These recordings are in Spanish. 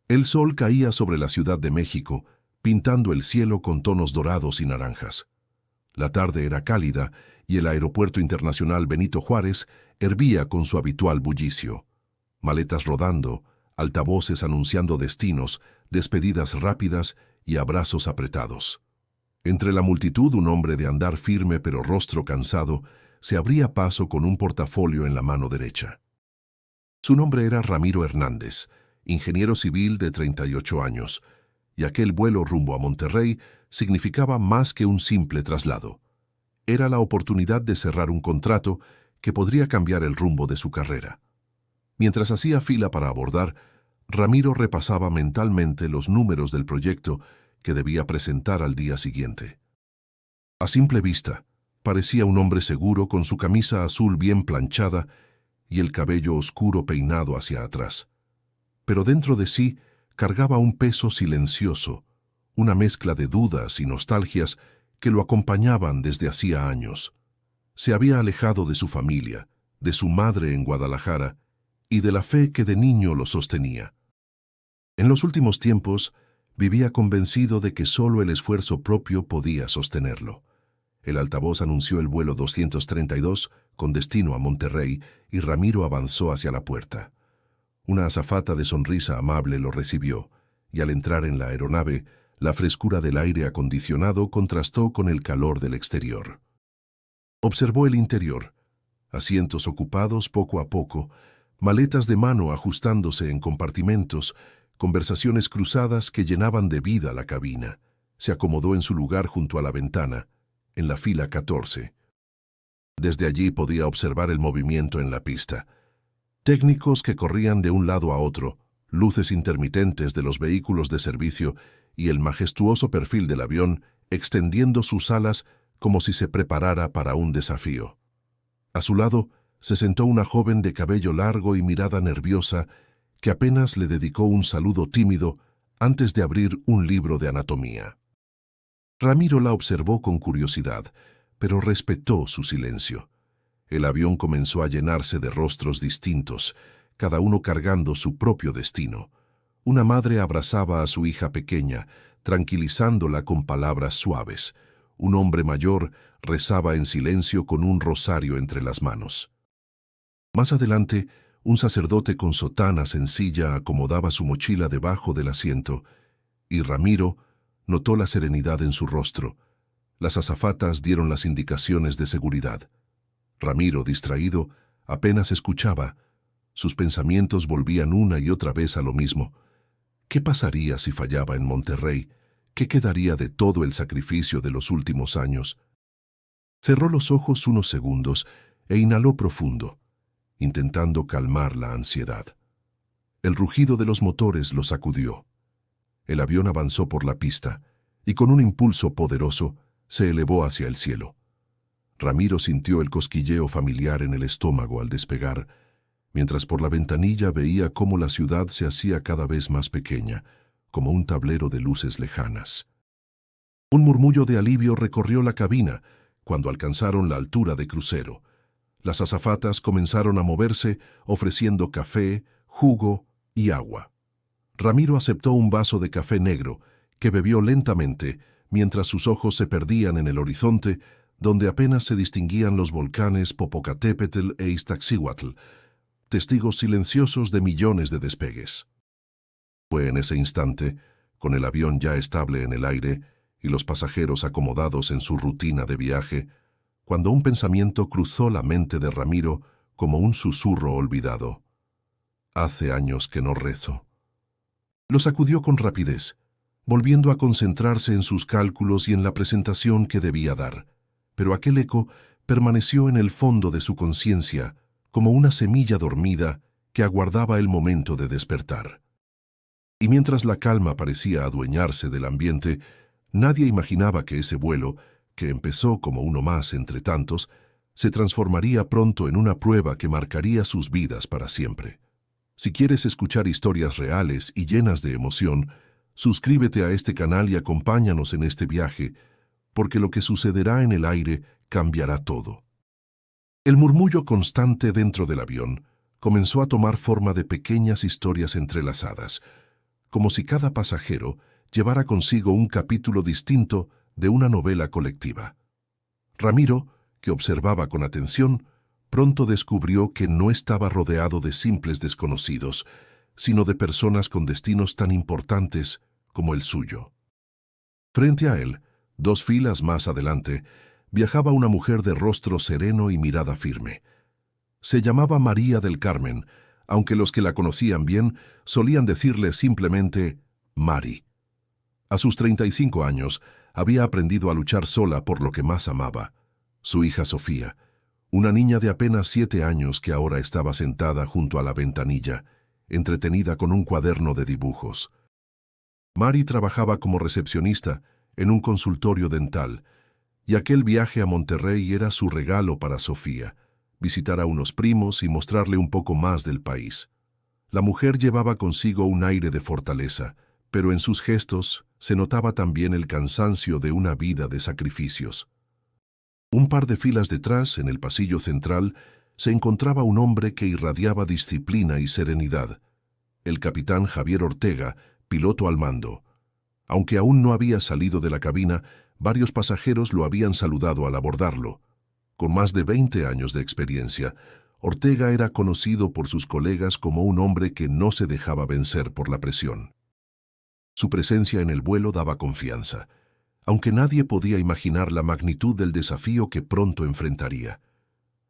El sol caía sobre la Ciudad de México, pintando el cielo con tonos dorados y naranjas. La tarde era cálida y el Aeropuerto Internacional Benito Juárez hervía con su habitual bullicio. Maletas rodando, altavoces anunciando destinos, despedidas rápidas y abrazos apretados. Entre la multitud un hombre de andar firme pero rostro cansado se abría paso con un portafolio en la mano derecha. Su nombre era Ramiro Hernández, ingeniero civil de 38 años, y aquel vuelo rumbo a Monterrey significaba más que un simple traslado. Era la oportunidad de cerrar un contrato que podría cambiar el rumbo de su carrera. Mientras hacía fila para abordar, Ramiro repasaba mentalmente los números del proyecto que debía presentar al día siguiente. A simple vista, parecía un hombre seguro con su camisa azul bien planchada y el cabello oscuro peinado hacia atrás. Pero dentro de sí cargaba un peso silencioso, una mezcla de dudas y nostalgias que lo acompañaban desde hacía años. Se había alejado de su familia, de su madre en Guadalajara y de la fe que de niño lo sostenía. En los últimos tiempos, vivía convencido de que solo el esfuerzo propio podía sostenerlo. El altavoz anunció el vuelo 232 con destino a Monterrey y Ramiro avanzó hacia la puerta. Una azafata de sonrisa amable lo recibió, y al entrar en la aeronave, la frescura del aire acondicionado contrastó con el calor del exterior. Observó el interior, asientos ocupados poco a poco, maletas de mano ajustándose en compartimentos, conversaciones cruzadas que llenaban de vida la cabina. Se acomodó en su lugar junto a la ventana, en la fila 14. Desde allí podía observar el movimiento en la pista. Técnicos que corrían de un lado a otro, luces intermitentes de los vehículos de servicio y el majestuoso perfil del avión extendiendo sus alas como si se preparara para un desafío. A su lado se sentó una joven de cabello largo y mirada nerviosa que apenas le dedicó un saludo tímido antes de abrir un libro de anatomía. Ramiro la observó con curiosidad, pero respetó su silencio. El avión comenzó a llenarse de rostros distintos, cada uno cargando su propio destino. Una madre abrazaba a su hija pequeña, tranquilizándola con palabras suaves. Un hombre mayor rezaba en silencio con un rosario entre las manos. Más adelante, un sacerdote con sotana sencilla acomodaba su mochila debajo del asiento, y Ramiro notó la serenidad en su rostro. Las azafatas dieron las indicaciones de seguridad. Ramiro, distraído, apenas escuchaba. Sus pensamientos volvían una y otra vez a lo mismo. ¿Qué pasaría si fallaba en Monterrey? ¿Qué quedaría de todo el sacrificio de los últimos años? Cerró los ojos unos segundos e inhaló profundo, intentando calmar la ansiedad. El rugido de los motores lo sacudió. El avión avanzó por la pista y con un impulso poderoso se elevó hacia el cielo. Ramiro sintió el cosquilleo familiar en el estómago al despegar, mientras por la ventanilla veía cómo la ciudad se hacía cada vez más pequeña, como un tablero de luces lejanas. Un murmullo de alivio recorrió la cabina cuando alcanzaron la altura de crucero. Las azafatas comenzaron a moverse, ofreciendo café, jugo y agua. Ramiro aceptó un vaso de café negro, que bebió lentamente, mientras sus ojos se perdían en el horizonte, donde apenas se distinguían los volcanes Popocatépetl e Iztaccíhuatl, testigos silenciosos de millones de despegues. Fue en ese instante, con el avión ya estable en el aire y los pasajeros acomodados en su rutina de viaje, cuando un pensamiento cruzó la mente de Ramiro como un susurro olvidado. Hace años que no rezo. Lo sacudió con rapidez, volviendo a concentrarse en sus cálculos y en la presentación que debía dar, pero aquel eco permaneció en el fondo de su conciencia como una semilla dormida que aguardaba el momento de despertar. Y mientras la calma parecía adueñarse del ambiente, nadie imaginaba que ese vuelo, que empezó como uno más entre tantos, se transformaría pronto en una prueba que marcaría sus vidas para siempre. Si quieres escuchar historias reales y llenas de emoción, suscríbete a este canal y acompáñanos en este viaje, porque lo que sucederá en el aire cambiará todo. El murmullo constante dentro del avión comenzó a tomar forma de pequeñas historias entrelazadas, como si cada pasajero llevara consigo un capítulo distinto de una novela colectiva. Ramiro, que observaba con atención, pronto descubrió que no estaba rodeado de simples desconocidos, sino de personas con destinos tan importantes como el suyo. Frente a él, 2 filas más adelante, viajaba una mujer de rostro sereno y mirada firme. Se llamaba María del Carmen, aunque los que la conocían bien solían decirle simplemente Mari. A sus 35 años, había aprendido a luchar sola por lo que más amaba, su hija Sofía, una niña de apenas 7 años que ahora estaba sentada junto a la ventanilla, entretenida con un cuaderno de dibujos. Mari trabajaba como recepcionista en un consultorio dental, y aquel viaje a Monterrey era su regalo para Sofía, visitar a unos primos y mostrarle un poco más del país. La mujer llevaba consigo un aire de fortaleza, pero en sus gestos se notaba también el cansancio de una vida de sacrificios. Un par de filas detrás, en el pasillo central, se encontraba un hombre que irradiaba disciplina y serenidad, el capitán Javier Ortega, piloto al mando. Aunque aún no había salido de la cabina, varios pasajeros lo habían saludado al abordarlo. Con más de 20 años de experiencia, Ortega era conocido por sus colegas como un hombre que no se dejaba vencer por la presión. Su presencia en el vuelo daba confianza, aunque nadie podía imaginar la magnitud del desafío que pronto enfrentaría.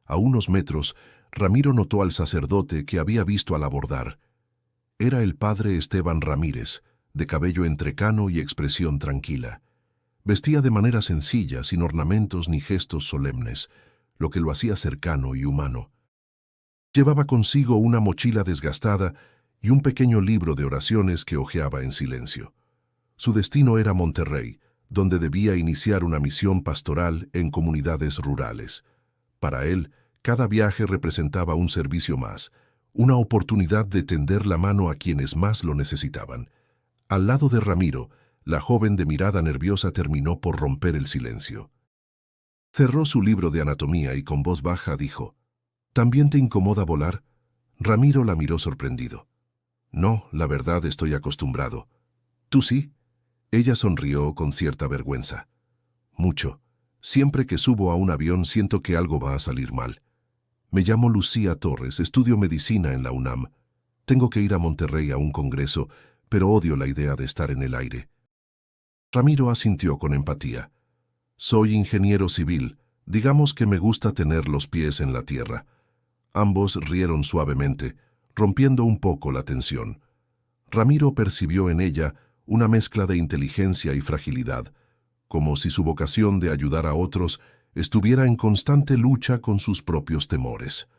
A unos metros, Ramiro notó al sacerdote que había visto al abordar. Era el padre Esteban Ramírez, de cabello entrecano y expresión tranquila. Vestía de manera sencilla, sin ornamentos ni gestos solemnes, lo que lo hacía cercano y humano. Llevaba consigo una mochila desgastada y un pequeño libro de oraciones que hojeaba en silencio. Su destino era Monterrey, donde debía iniciar una misión pastoral en comunidades rurales. Para él, cada viaje representaba un servicio más, una oportunidad de tender la mano a quienes más lo necesitaban. Al lado de Ramiro, la joven de mirada nerviosa terminó por romper el silencio. Cerró su libro de anatomía y con voz baja dijo: «¿También te incomoda volar?» Ramiro la miró sorprendido. «No, la verdad estoy acostumbrado». «¿Tú sí?» Ella sonrió con cierta vergüenza. «Mucho. Siempre que subo a un avión siento que algo va a salir mal. Me llamo Lucía Torres, estudio medicina en la UNAM. Tengo que ir a Monterrey a un congreso, pero odio la idea de estar en el aire». Ramiro asintió con empatía. «Soy ingeniero civil. Digamos que me gusta tener los pies en la tierra». Ambos rieron suavemente, rompiendo un poco la tensión. Ramiro percibió en ella una mezcla de inteligencia y fragilidad, como si su vocación de ayudar a otros estuviera en constante lucha con sus propios temores.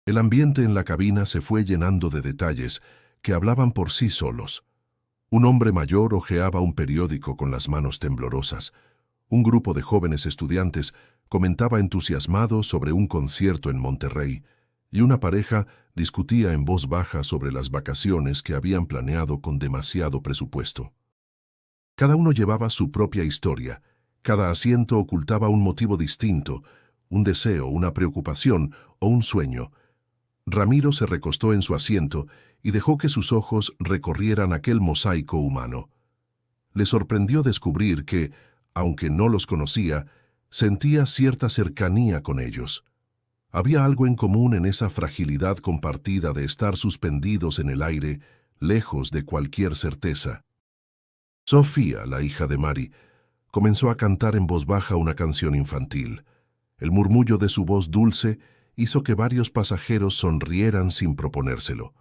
El ambiente en la cabina se fue llenando de detalles que hablaban por sí solos. Un hombre mayor hojeaba un periódico con las manos temblorosas. Un grupo de jóvenes estudiantes comentaba entusiasmado sobre un concierto en Monterrey, y una pareja discutía en voz baja sobre las vacaciones que habían planeado con demasiado presupuesto. Cada uno llevaba su propia historia, cada asiento ocultaba un motivo distinto, un deseo, una preocupación o un sueño. Ramiro se recostó en su asiento y dejó que sus ojos recorrieran aquel mosaico humano. Le sorprendió descubrir que, aunque no los conocía, sentía cierta cercanía con ellos. Había algo en común en esa fragilidad compartida de estar suspendidos en el aire, lejos de cualquier certeza. Sofía, la hija de Mari, comenzó a cantar en voz baja una canción infantil. El murmullo de su voz dulce hizo que varios pasajeros sonrieran sin proponérselo.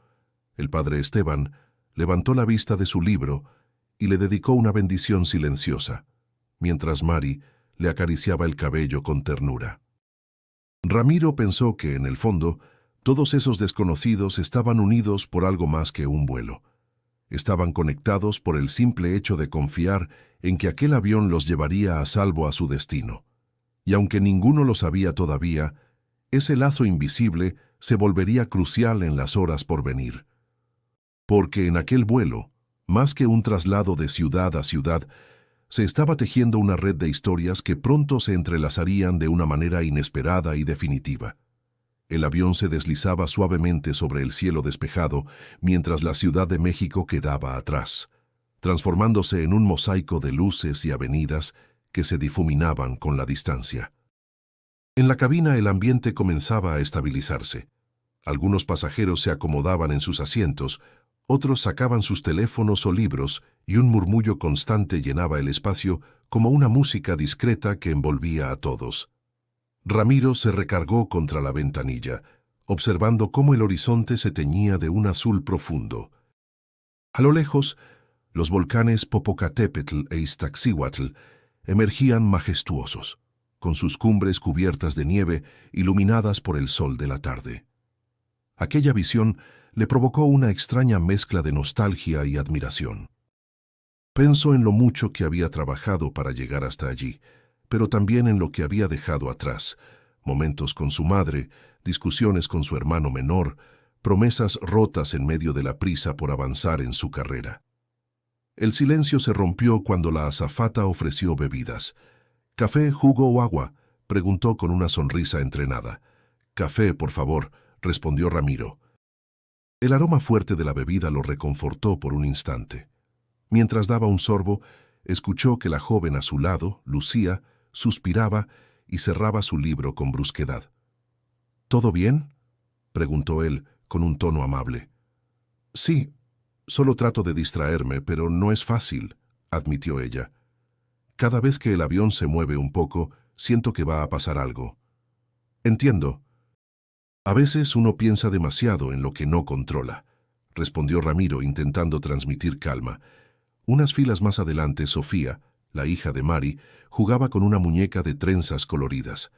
El padre Esteban levantó la vista de su libro y le dedicó una bendición silenciosa, mientras Mari le acariciaba el cabello con ternura. Ramiro pensó que, en el fondo, todos esos desconocidos estaban unidos por algo más que un vuelo. Estaban conectados por el simple hecho de confiar en que aquel avión los llevaría a salvo a su destino. Y aunque ninguno lo sabía todavía, ese lazo invisible se volvería crucial en las horas por venir. Porque en aquel vuelo, más que un traslado de ciudad a ciudad, se estaba tejiendo una red de historias que pronto se entrelazarían de una manera inesperada y definitiva. El avión se deslizaba suavemente sobre el cielo despejado, mientras la Ciudad de México quedaba atrás, transformándose en un mosaico de luces y avenidas que se difuminaban con la distancia. En la cabina el ambiente comenzaba a estabilizarse. Algunos pasajeros se acomodaban en sus asientos, otros sacaban sus teléfonos o libros y un murmullo constante llenaba el espacio como una música discreta que envolvía a todos. Ramiro se recargó contra la ventanilla, observando cómo el horizonte se teñía de un azul profundo. A lo lejos, los volcanes Popocatépetl e Iztaccíhuatl emergían majestuosos, con sus cumbres cubiertas de nieve iluminadas por el sol de la tarde. Aquella visión le provocó una extraña mezcla de nostalgia y admiración. Pensó en lo mucho que había trabajado para llegar hasta allí, pero también en lo que había dejado atrás, momentos con su madre, discusiones con su hermano menor, promesas rotas en medio de la prisa por avanzar en su carrera. El silencio se rompió cuando la azafata ofreció bebidas. «¿Café, jugo o agua?», preguntó con una sonrisa entrenada. «Café, por favor», respondió Ramiro. El aroma fuerte de la bebida lo reconfortó por un instante. Mientras daba un sorbo, escuchó que la joven a su lado, Lucía, suspiraba y cerraba su libro con brusquedad. «¿Todo bien?», preguntó él con un tono amable. «Sí, solo trato de distraerme, pero no es fácil», admitió ella. «Cada vez que el avión se mueve un poco, siento que va a pasar algo». «Entiendo. A veces uno piensa demasiado en lo que no controla», respondió Ramiro intentando transmitir calma. Unas filas más adelante, Sofía, la hija de Mari, jugaba con una muñeca de trenzas coloridas.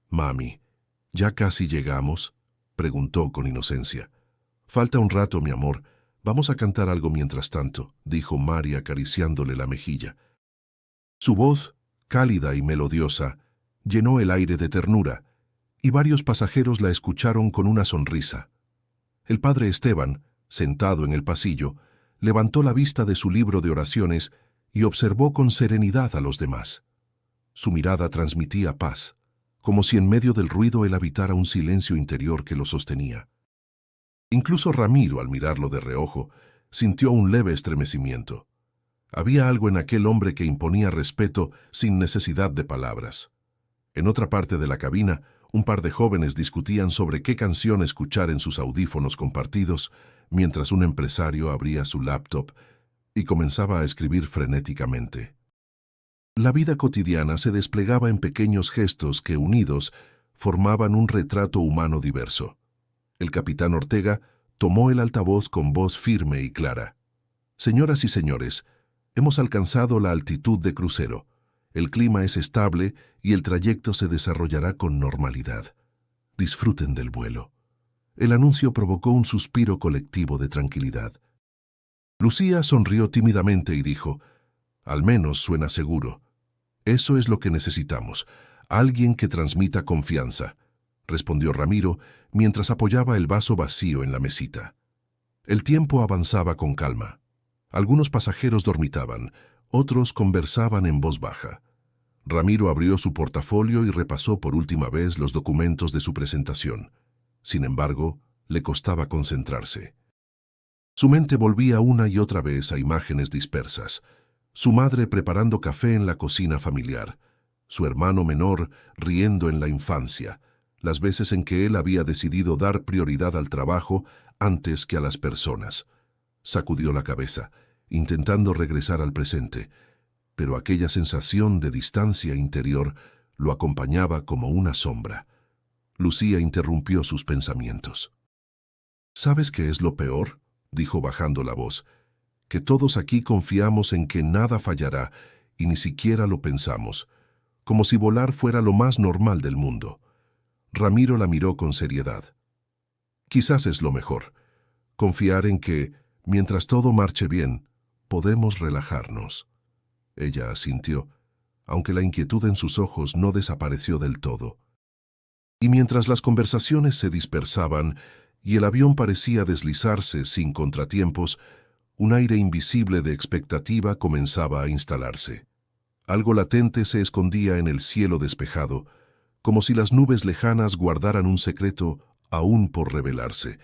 «Mami, ¿ya casi llegamos?», preguntó con inocencia. «Falta un rato, mi amor. Vamos a cantar algo mientras tanto», dijo Mari acariciándole la mejilla. Su voz, cálida y melodiosa, llenó el aire de ternura, y varios pasajeros la escucharon con una sonrisa. El padre Esteban, sentado en el pasillo, levantó la vista de su libro de oraciones y observó con serenidad a los demás. Su mirada transmitía paz, como si en medio del ruido él habitara un silencio interior que lo sostenía. Incluso Ramiro, al mirarlo de reojo, sintió un leve estremecimiento. Había algo en aquel hombre que imponía respeto sin necesidad de palabras. En otra parte de la cabina, un par de jóvenes discutían sobre qué canción escuchar en sus audífonos compartidos, mientras un empresario abría su laptop y comenzaba a escribir frenéticamente. La vida cotidiana se desplegaba en pequeños gestos que, unidos, formaban un retrato humano diverso. El capitán Ortega tomó el altavoz con voz firme y clara. «Señoras y señores, hemos alcanzado la altitud de crucero. El clima es estable y el trayecto se desarrollará con normalidad. Disfruten del vuelo». El anuncio provocó un suspiro colectivo de tranquilidad. Lucía sonrió tímidamente y dijo: «Al menos suena seguro. Eso es lo que necesitamos, alguien que transmita confianza», respondió Ramiro mientras apoyaba el vaso vacío en la mesita. El tiempo avanzaba con calma. Algunos pasajeros dormitaban, otros conversaban en voz baja. Ramiro abrió su portafolio y repasó por última vez los documentos de su presentación. Sin embargo, le costaba concentrarse. Su mente volvía una y otra vez a imágenes dispersas. Su madre preparando café en la cocina familiar, su hermano menor riendo en la infancia, las veces en que él había decidido dar prioridad al trabajo antes que a las personas. Sacudió la cabeza, intentando regresar al presente, pero aquella sensación de distancia interior lo acompañaba como una sombra. Lucía interrumpió sus pensamientos. «¿Sabes qué es lo peor?», dijo bajando la voz. «Que todos aquí confiamos en que nada fallará y ni siquiera lo pensamos, como si volar fuera lo más normal del mundo». Ramiro la miró con seriedad. «Quizás es lo mejor, confiar en que, mientras todo marche bien, podemos relajarnos». Ella asintió, aunque la inquietud en sus ojos no desapareció del todo. Y mientras las conversaciones se dispersaban y el avión parecía deslizarse sin contratiempos, un aire invisible de expectativa comenzaba a instalarse. Algo latente se escondía en el cielo despejado, como si las nubes lejanas guardaran un secreto aún por revelarse.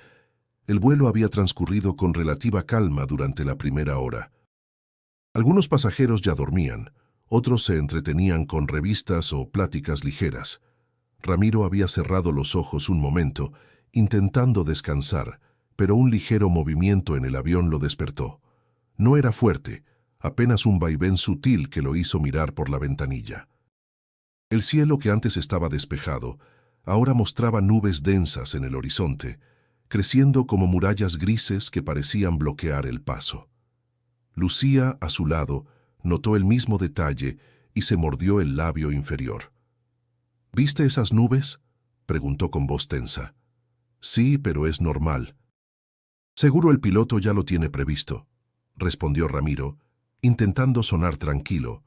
El vuelo había transcurrido con relativa calma durante la primera hora. Algunos pasajeros ya dormían, otros se entretenían con revistas o pláticas ligeras. Ramiro había cerrado los ojos un momento, intentando descansar, pero un ligero movimiento en el avión lo despertó. No era fuerte, apenas un vaivén sutil que lo hizo mirar por la ventanilla. El cielo, que antes estaba despejado, ahora mostraba nubes densas en el horizonte, creciendo como murallas grises que parecían bloquear el paso. Lucía, a su lado, notó el mismo detalle y se mordió el labio inferior. ¿Viste esas nubes?, preguntó con voz tensa. Sí, pero es normal. Seguro el piloto ya lo tiene previsto, respondió Ramiro, intentando sonar tranquilo,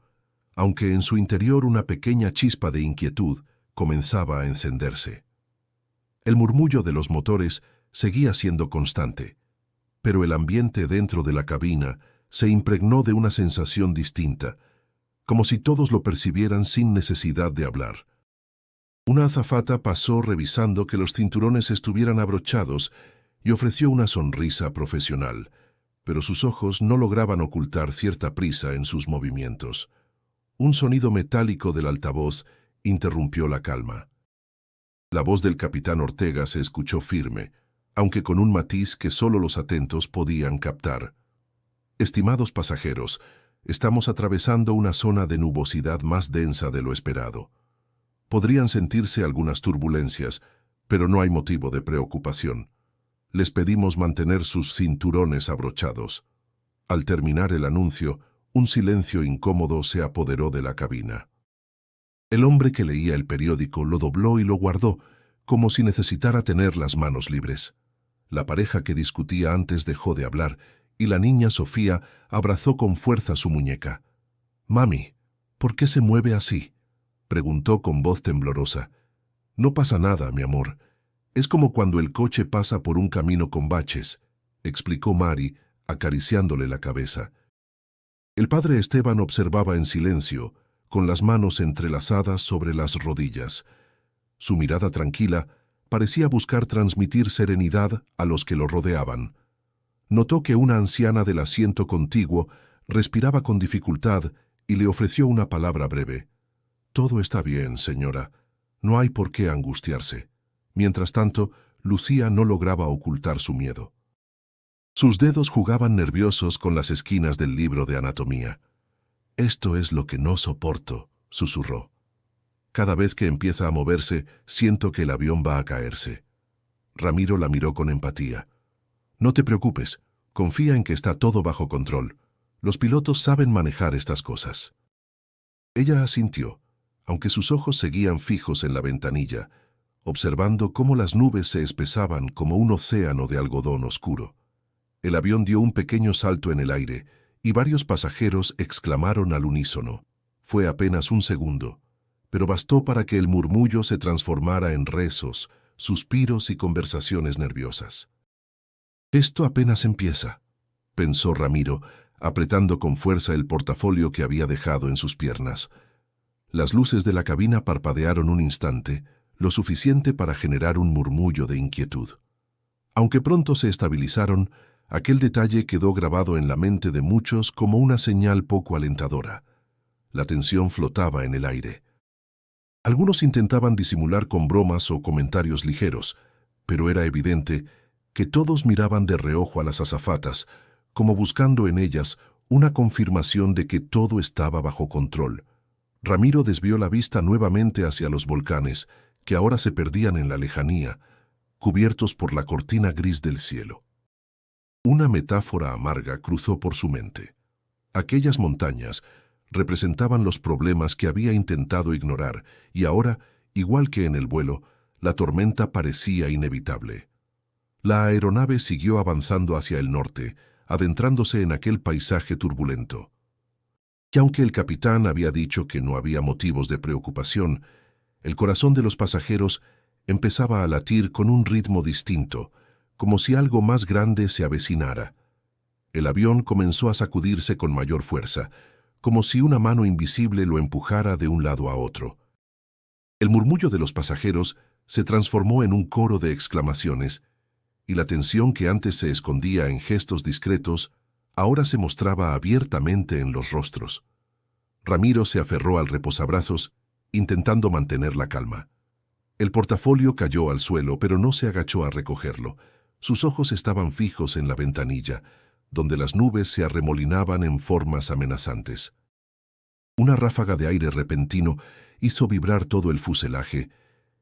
aunque en su interior una pequeña chispa de inquietud comenzaba a encenderse. El murmullo de los motores seguía siendo constante, pero el ambiente dentro de la cabina se impregnó de una sensación distinta, como si todos lo percibieran sin necesidad de hablar. Una azafata pasó revisando que los cinturones estuvieran abrochados y ofreció una sonrisa profesional, pero sus ojos no lograban ocultar cierta prisa en sus movimientos. Un sonido metálico del altavoz interrumpió la calma. La voz del capitán Ortega se escuchó firme, aunque con un matiz que solo los atentos podían captar. Estimados pasajeros, estamos atravesando una zona de nubosidad más densa de lo esperado. Podrían sentirse algunas turbulencias, pero no hay motivo de preocupación. Les pedimos mantener sus cinturones abrochados. Al terminar el anuncio, un silencio incómodo se apoderó de la cabina. El hombre que leía el periódico lo dobló y lo guardó, como si necesitara tener las manos libres. La pareja que discutía antes dejó de hablar, y la niña Sofía abrazó con fuerza su muñeca. «Mami, ¿por qué se mueve así?», preguntó con voz temblorosa. «No pasa nada, mi amor. Es como cuando el coche pasa por un camino con baches», explicó Mari, acariciándole la cabeza. El padre Esteban observaba en silencio, con las manos entrelazadas sobre las rodillas. Su mirada tranquila parecía buscar transmitir serenidad a los que lo rodeaban. Notó que una anciana del asiento contiguo respiraba con dificultad y le ofreció una palabra breve. «Todo está bien, señora. No hay por qué angustiarse». Mientras tanto, Lucía no lograba ocultar su miedo. Sus dedos jugaban nerviosos con las esquinas del libro de anatomía. «Esto es lo que no soporto», susurró. «Cada vez que empieza a moverse, siento que el avión va a caerse». Ramiro la miró con empatía. «No te preocupes, confía en que está todo bajo control. Los pilotos saben manejar estas cosas». Ella asintió, aunque sus ojos seguían fijos en la ventanilla, observando cómo las nubes se espesaban como un océano de algodón oscuro. El avión dio un pequeño salto en el aire, y varios pasajeros exclamaron al unísono. Fue apenas un segundo, pero bastó para que el murmullo se transformara en rezos, suspiros y conversaciones nerviosas. «Esto apenas empieza», pensó Ramiro, apretando con fuerza el portafolio que había dejado en sus piernas. Las luces de la cabina parpadearon un instante, lo suficiente para generar un murmullo de inquietud. Aunque pronto se estabilizaron, aquel detalle quedó grabado en la mente de muchos como una señal poco alentadora. La tensión flotaba en el aire. Algunos intentaban disimular con bromas o comentarios ligeros, pero era evidente que todos miraban de reojo a las azafatas, como buscando en ellas una confirmación de que todo estaba bajo control. Ramiro desvió la vista nuevamente hacia los volcanes, que ahora se perdían en la lejanía, cubiertos por la cortina gris del cielo. Una metáfora amarga cruzó por su mente. Aquellas montañas representaban los problemas que había intentado ignorar, y ahora, igual que en el vuelo, la tormenta parecía inevitable. La aeronave siguió avanzando hacia el norte, adentrándose en aquel paisaje turbulento. Y aunque el capitán había dicho que no había motivos de preocupación, el corazón de los pasajeros empezaba a latir con un ritmo distinto, como si algo más grande se avecinara. El avión comenzó a sacudirse con mayor fuerza, como si una mano invisible lo empujara de un lado a otro. El murmullo de los pasajeros se transformó en un coro de exclamaciones, y la tensión que antes se escondía en gestos discretos, ahora se mostraba abiertamente en los rostros. Ramiro se aferró al reposabrazos, intentando mantener la calma. El portafolio cayó al suelo, pero no se agachó a recogerlo. Sus ojos estaban fijos en la ventanilla, donde las nubes se arremolinaban en formas amenazantes. Una ráfaga de aire repentino hizo vibrar todo el fuselaje,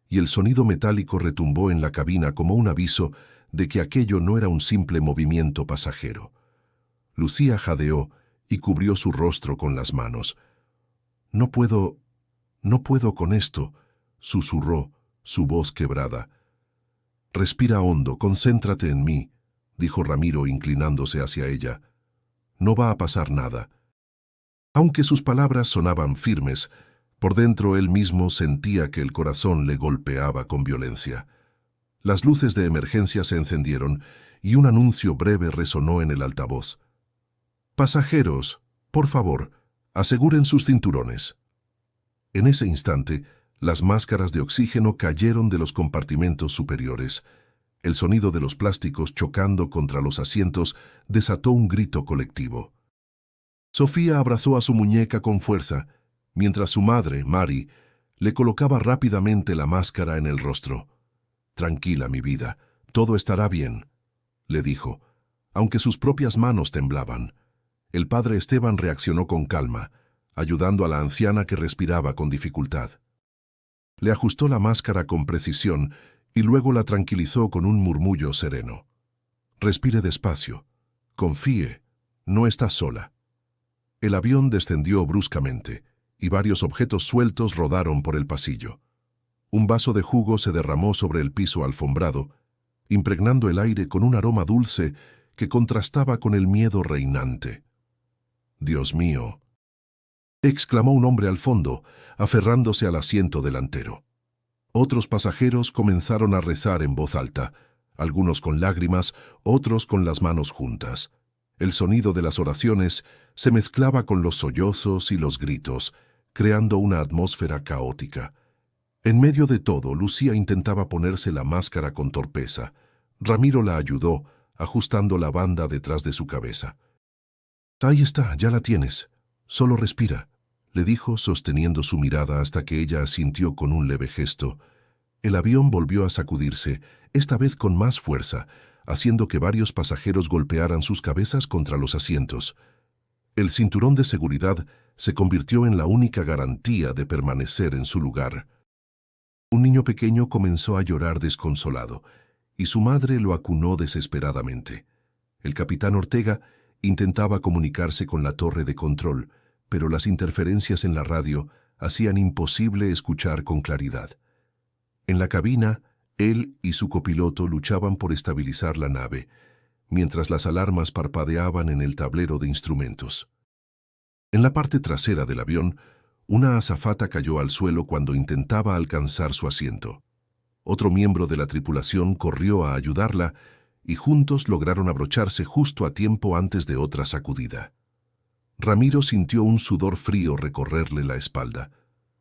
y el sonido metálico retumbó en la cabina como un aviso de que aquello no era un simple movimiento pasajero. Lucía jadeó y cubrió su rostro con las manos. No puedo con esto», susurró, su voz quebrada. «Respira hondo, concéntrate en mí», dijo Ramiro inclinándose hacia ella. «No va a pasar nada». Aunque sus palabras sonaban firmes, por dentro él mismo sentía que el corazón le golpeaba con violencia. Las luces de emergencia se encendieron y un anuncio breve resonó en el altavoz. «Pasajeros, por favor, aseguren sus cinturones». En ese instante, las máscaras de oxígeno cayeron de los compartimentos superiores. El sonido de los plásticos chocando contra los asientos desató un grito colectivo. Sofía abrazó a su muñeca con fuerza, mientras su madre, Mari, le colocaba rápidamente la máscara en el rostro. «Tranquila, mi vida, todo estará bien», le dijo, aunque sus propias manos temblaban. El padre Esteban reaccionó con calma, ayudando a la anciana que respiraba con dificultad. Le ajustó la máscara con precisión y luego la tranquilizó con un murmullo sereno. «Respire despacio. Confíe. No está sola». El avión descendió bruscamente, y varios objetos sueltos rodaron por el pasillo. Un vaso de jugo se derramó sobre el piso alfombrado, impregnando el aire con un aroma dulce que contrastaba con el miedo reinante. «Dios mío», exclamó un hombre al fondo, aferrándose al asiento delantero. Otros pasajeros comenzaron a rezar en voz alta, algunos con lágrimas, otros con las manos juntas. El sonido de las oraciones se mezclaba con los sollozos y los gritos, creando una atmósfera caótica. En medio de todo, Lucía intentaba ponerse la máscara con torpeza. Ramiro la ayudó, ajustando la banda detrás de su cabeza. «Ahí está, ya la tienes. Solo respira», le dijo, sosteniendo su mirada hasta que ella asintió con un leve gesto. El avión volvió a sacudirse, esta vez con más fuerza, haciendo que varios pasajeros golpearan sus cabezas contra los asientos. El cinturón de seguridad se convirtió en la única garantía de permanecer en su lugar. Un niño pequeño comenzó a llorar desconsolado, y su madre lo acunó desesperadamente. El capitán Ortega intentaba comunicarse con la torre de control, pero las interferencias en la radio hacían imposible escuchar con claridad. En la cabina, él y su copiloto luchaban por estabilizar la nave, mientras las alarmas parpadeaban en el tablero de instrumentos. En la parte trasera del avión, una azafata cayó al suelo cuando intentaba alcanzar su asiento. Otro miembro de la tripulación corrió a ayudarla y juntos lograron abrocharse justo a tiempo antes de otra sacudida. Ramiro sintió un sudor frío recorrerle la espalda.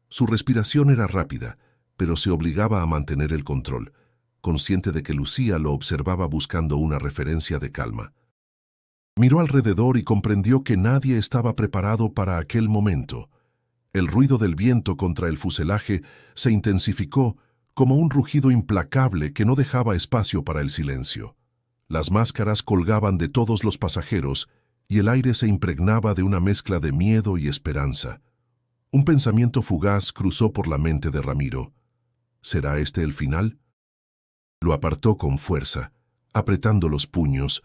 Su respiración era rápida, pero se obligaba a mantener el control, consciente de que Lucía lo observaba buscando una referencia de calma. Miró alrededor y comprendió que nadie estaba preparado para aquel momento. El ruido del viento contra el fuselaje se intensificó como un rugido implacable que no dejaba espacio para el silencio. Las máscaras colgaban de todos los pasajeros y el aire se impregnaba de una mezcla de miedo y esperanza. Un pensamiento fugaz cruzó por la mente de Ramiro. ¿Será este el final? Lo apartó con fuerza, apretando los puños,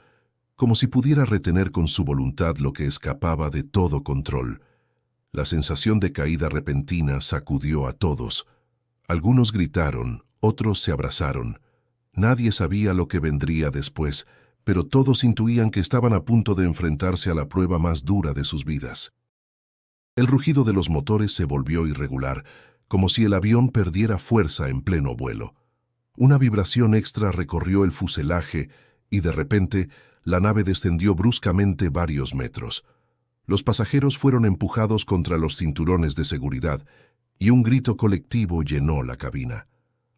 como si pudiera retener con su voluntad lo que escapaba de todo control. La sensación de caída repentina sacudió a todos. Algunos gritaron, otros se abrazaron. Nadie sabía lo que vendría después, pero todos intuían que estaban a punto de enfrentarse a la prueba más dura de sus vidas. El rugido de los motores se volvió irregular, como si el avión perdiera fuerza en pleno vuelo. Una vibración extra recorrió el fuselaje y de repente la nave descendió bruscamente varios metros. Los pasajeros fueron empujados contra los cinturones de seguridad y un grito colectivo llenó la cabina.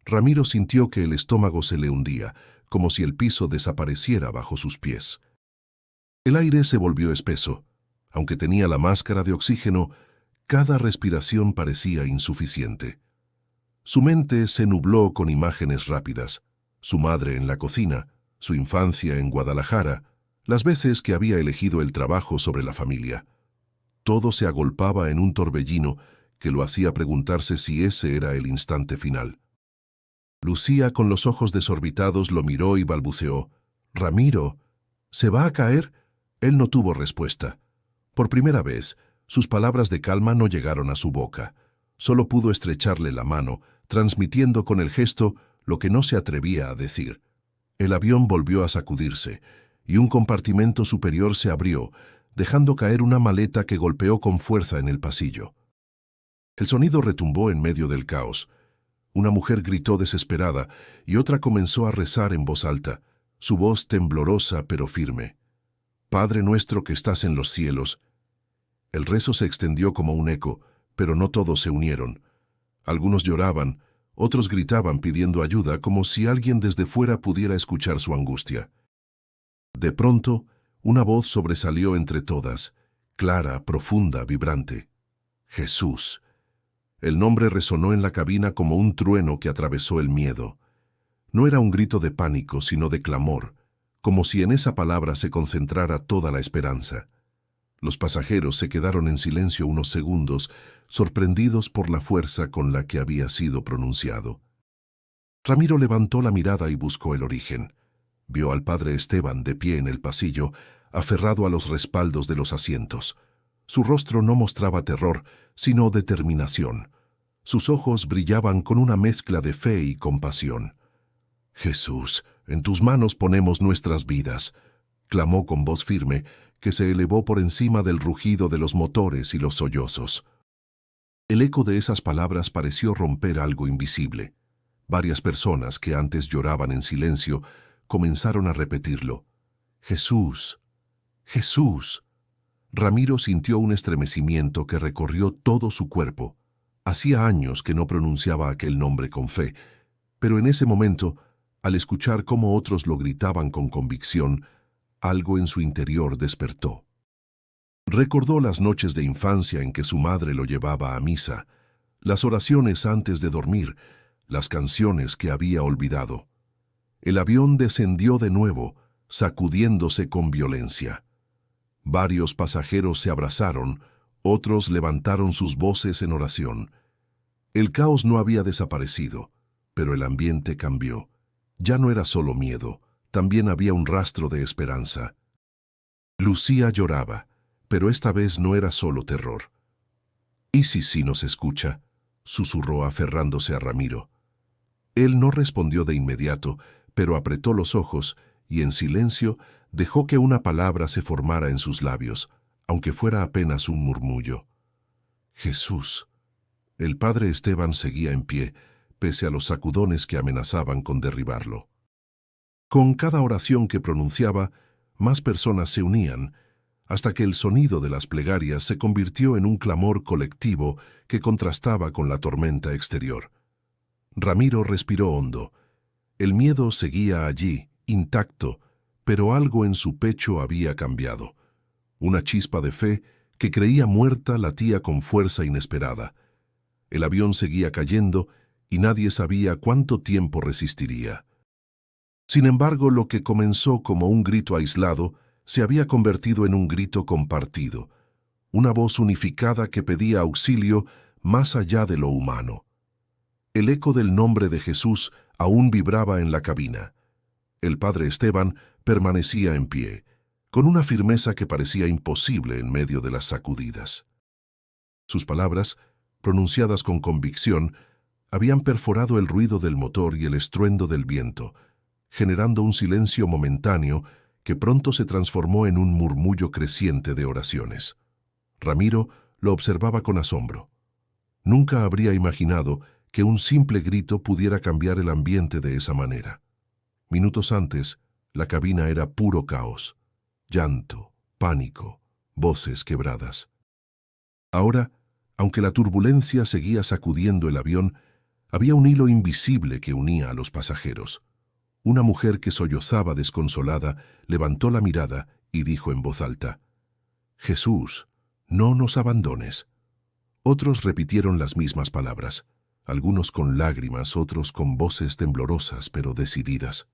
Ramiro sintió que el estómago se le hundía, como si el piso desapareciera bajo sus pies. El aire se volvió espeso. Aunque tenía la máscara de oxígeno, cada respiración parecía insuficiente. Su mente se nubló con imágenes rápidas. Su madre en la cocina, su infancia en Guadalajara, las veces que había elegido el trabajo sobre la familia. Todo se agolpaba en un torbellino que lo hacía preguntarse si ese era el instante final. Lucía, con los ojos desorbitados, lo miró y balbuceó: «Ramiro, ¿se va a caer?». Él no tuvo respuesta. Por primera vez, sus palabras de calma no llegaron a su boca. Solo pudo estrecharle la mano, transmitiendo con el gesto lo que no se atrevía a decir. El avión volvió a sacudirse, y un compartimento superior se abrió, dejando caer una maleta que golpeó con fuerza en el pasillo. El sonido retumbó en medio del caos. Una mujer gritó desesperada y otra comenzó a rezar en voz alta, su voz temblorosa pero firme. «Padre nuestro que estás en los cielos». El rezo se extendió como un eco, pero no todos se unieron. Algunos lloraban, otros gritaban pidiendo ayuda, como si alguien desde fuera pudiera escuchar su angustia. De pronto, una voz sobresalió entre todas, clara, profunda, vibrante. «Jesús». El nombre resonó en la cabina como un trueno que atravesó el miedo. No era un grito de pánico, sino de clamor, como si en esa palabra se concentrara toda la esperanza. Los pasajeros se quedaron en silencio unos segundos, sorprendidos por la fuerza con la que había sido pronunciado. Ramiro levantó la mirada y buscó el origen. Vio al padre Esteban de pie en el pasillo, aferrado a los respaldos de los asientos. Su rostro no mostraba terror, sino determinación. Sus ojos brillaban con una mezcla de fe y compasión. «Jesús, en tus manos ponemos nuestras vidas», clamó con voz firme, que se elevó por encima del rugido de los motores y los sollozos. El eco de esas palabras pareció romper algo invisible. Varias personas que antes lloraban en silencio comenzaron a repetirlo. «Jesús, Jesús». Ramiro sintió un estremecimiento que recorrió todo su cuerpo. Hacía años que no pronunciaba aquel nombre con fe, pero en ese momento, al escuchar cómo otros lo gritaban con convicción, algo en su interior despertó. Recordó las noches de infancia en que su madre lo llevaba a misa, las oraciones antes de dormir, las canciones que había olvidado. El avión descendió de nuevo, sacudiéndose con violencia. Varios pasajeros se abrazaron, otros levantaron sus voces en oración. El caos no había desaparecido, pero el ambiente cambió. Ya no era solo miedo, también había un rastro de esperanza. Lucía lloraba, pero esta vez no era solo terror. «¿Y si sí nos escucha?», susurró aferrándose a Ramiro. Él no respondió de inmediato, pero apretó los ojos y en silencio dejó que una palabra se formara en sus labios, aunque fuera apenas un murmullo. «Jesús». El padre Esteban seguía en pie, pese a los sacudones que amenazaban con derribarlo. Con cada oración que pronunciaba, más personas se unían, hasta que el sonido de las plegarias se convirtió en un clamor colectivo que contrastaba con la tormenta exterior. Ramiro respiró hondo. El miedo seguía allí, intacto, pero algo en su pecho había cambiado. Una chispa de fe que creía muerta latía con fuerza inesperada. El avión seguía cayendo y nadie sabía cuánto tiempo resistiría. Sin embargo, lo que comenzó como un grito aislado se había convertido en un grito compartido, una voz unificada que pedía auxilio más allá de lo humano. El eco del nombre de Jesús aún vibraba en la cabina. El padre Esteban permanecía en pie, con una firmeza que parecía imposible en medio de las sacudidas. Sus palabras, pronunciadas con convicción, habían perforado el ruido del motor y el estruendo del viento, generando un silencio momentáneo que pronto se transformó en un murmullo creciente de oraciones. Ramiro lo observaba con asombro. Nunca habría imaginado que un simple grito pudiera cambiar el ambiente de esa manera. Minutos antes, la cabina era puro caos, llanto, pánico, voces quebradas. Ahora, aunque la turbulencia seguía sacudiendo el avión, Había un hilo invisible que unía a los pasajeros. Una mujer que sollozaba desconsolada levantó la mirada y dijo en voz alta: «Jesús, no nos abandones». Otros repitieron las mismas palabras, algunos con lágrimas, otros con voces temblorosas pero decididas.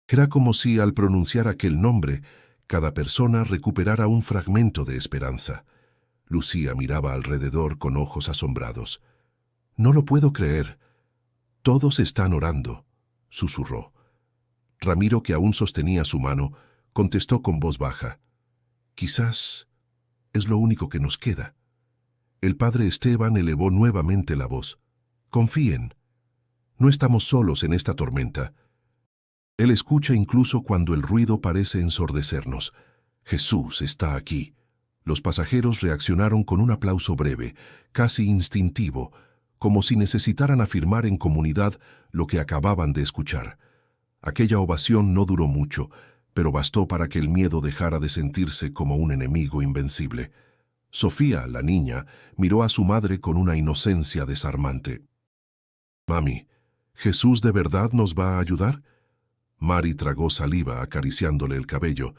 Era como si, al pronunciar aquel nombre, cada persona recuperara un fragmento de esperanza. Lucía miraba alrededor con ojos asombrados. «No lo puedo creer. Todos están orando», susurró. Ramiro, que aún sostenía su mano, contestó con voz baja: «Quizás es lo único que nos queda». El padre Esteban elevó nuevamente la voz: «Confíen. No estamos solos en esta tormenta. Él escucha incluso cuando el ruido parece ensordecernos. Jesús está aquí». Los pasajeros reaccionaron con un aplauso breve, casi instintivo, como si necesitaran afirmar en comunidad lo que acababan de escuchar. Aquella ovación no duró mucho, pero bastó para que el miedo dejara de sentirse como un enemigo invencible. Sofía, la niña, miró a su madre con una inocencia desarmante. «Mami, ¿Jesús de verdad nos va a ayudar?». Mari tragó saliva acariciándole el cabello.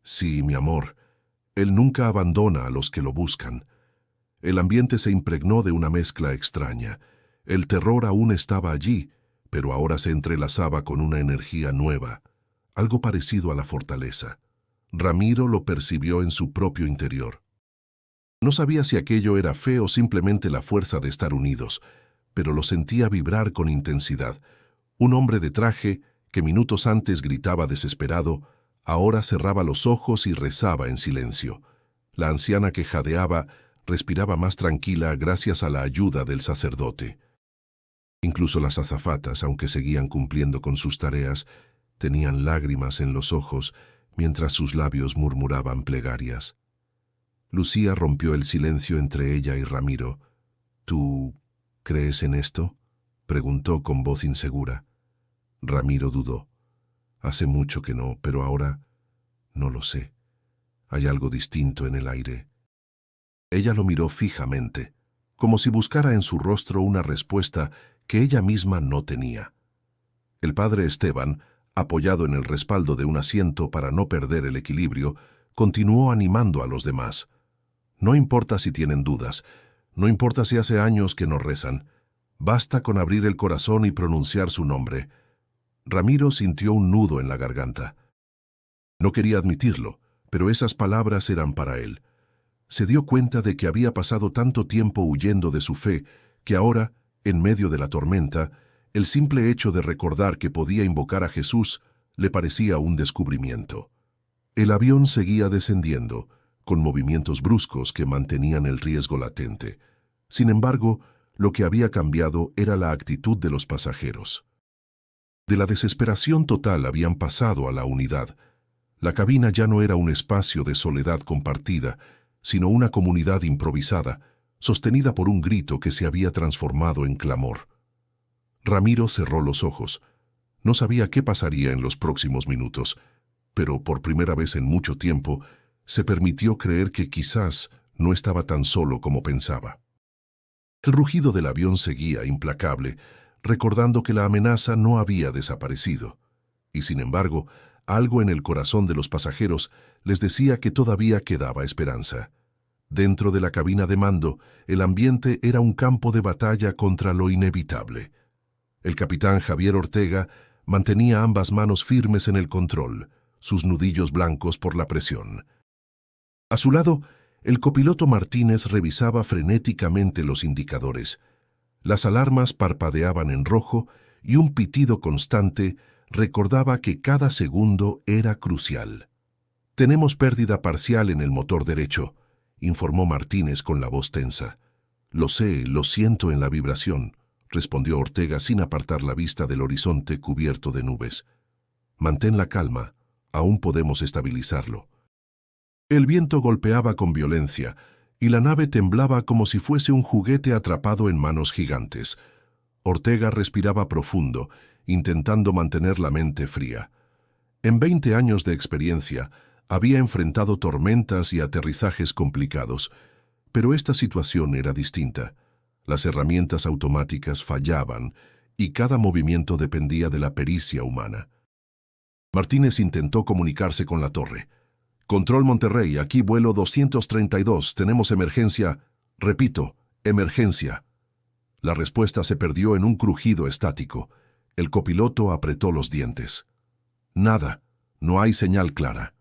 «Sí, mi amor, Él nunca abandona a los que lo buscan». El ambiente se impregnó de una mezcla extraña. El terror aún estaba allí, pero ahora se entrelazaba con una energía nueva, algo parecido a la fortaleza. Ramiro lo percibió en su propio interior. No sabía si aquello era fe o simplemente la fuerza de estar unidos, pero lo sentía vibrar con intensidad. Un hombre de traje, que minutos antes gritaba desesperado, ahora cerraba los ojos y rezaba en silencio. La anciana que jadeaba respiraba más tranquila gracias a la ayuda del sacerdote. Incluso las azafatas, aunque seguían cumpliendo con sus tareas, tenían lágrimas en los ojos mientras sus labios murmuraban plegarias. Lucía rompió el silencio entre ella y Ramiro. «¿Tú crees en esto?», preguntó con voz insegura. Ramiro dudó. «Hace mucho que no, pero ahora no lo sé. Hay algo distinto en el aire». Ella lo miró fijamente, como si buscara en su rostro una respuesta que ella misma no tenía. El padre Esteban, apoyado en el respaldo de un asiento para no perder el equilibrio, continuó animando a los demás. «No importa si tienen dudas, no importa si hace años que no rezan, basta con abrir el corazón y pronunciar su nombre». Ramiro sintió un nudo en la garganta. No quería admitirlo, pero esas palabras eran para él. Se dio cuenta de que había pasado tanto tiempo huyendo de su fe que ahora, en medio de la tormenta, el simple hecho de recordar que podía invocar a Jesús le parecía un descubrimiento. El avión seguía descendiendo, con movimientos bruscos que mantenían el riesgo latente. Sin embargo, lo que había cambiado era la actitud de los pasajeros. De la desesperación total habían pasado a la unidad. La cabina ya no era un espacio de soledad compartida, sino una comunidad improvisada, sostenida por un grito que se había transformado en clamor. Ramiro cerró los ojos. No sabía qué pasaría en los próximos minutos, pero por primera vez en mucho tiempo se permitió creer que quizás no estaba tan solo como pensaba. El rugido del avión seguía implacable, recordando que la amenaza no había desaparecido. Y sin embargo, algo en el corazón de los pasajeros les decía que todavía quedaba esperanza. Dentro de la cabina de mando, el ambiente era un campo de batalla contra lo inevitable. El capitán Javier Ortega mantenía ambas manos firmes en el control, sus nudillos blancos por la presión. A su lado, el copiloto Martínez revisaba frenéticamente los indicadores. Las alarmas parpadeaban en rojo y un pitido constante recordaba que cada segundo era crucial. «Tenemos pérdida parcial en el motor derecho», informó Martínez con la voz tensa. «Lo sé, lo siento en la vibración», respondió Ortega sin apartar la vista del horizonte cubierto de nubes. «Mantén la calma, aún podemos estabilizarlo». El viento golpeaba con violencia y la nave temblaba como si fuese un juguete atrapado en manos gigantes. Ortega respiraba profundo, intentando mantener la mente fría. En 20 años de experiencia, había enfrentado tormentas y aterrizajes complicados, pero esta situación era distinta. Las herramientas automáticas fallaban y cada movimiento dependía de la pericia humana. Martínez intentó comunicarse con la torre. Control Monterrey, aquí vuelo 232, tenemos emergencia. Repito, emergencia. La respuesta se perdió en un crujido estático. El copiloto apretó los dientes. Nada, no hay señal clara.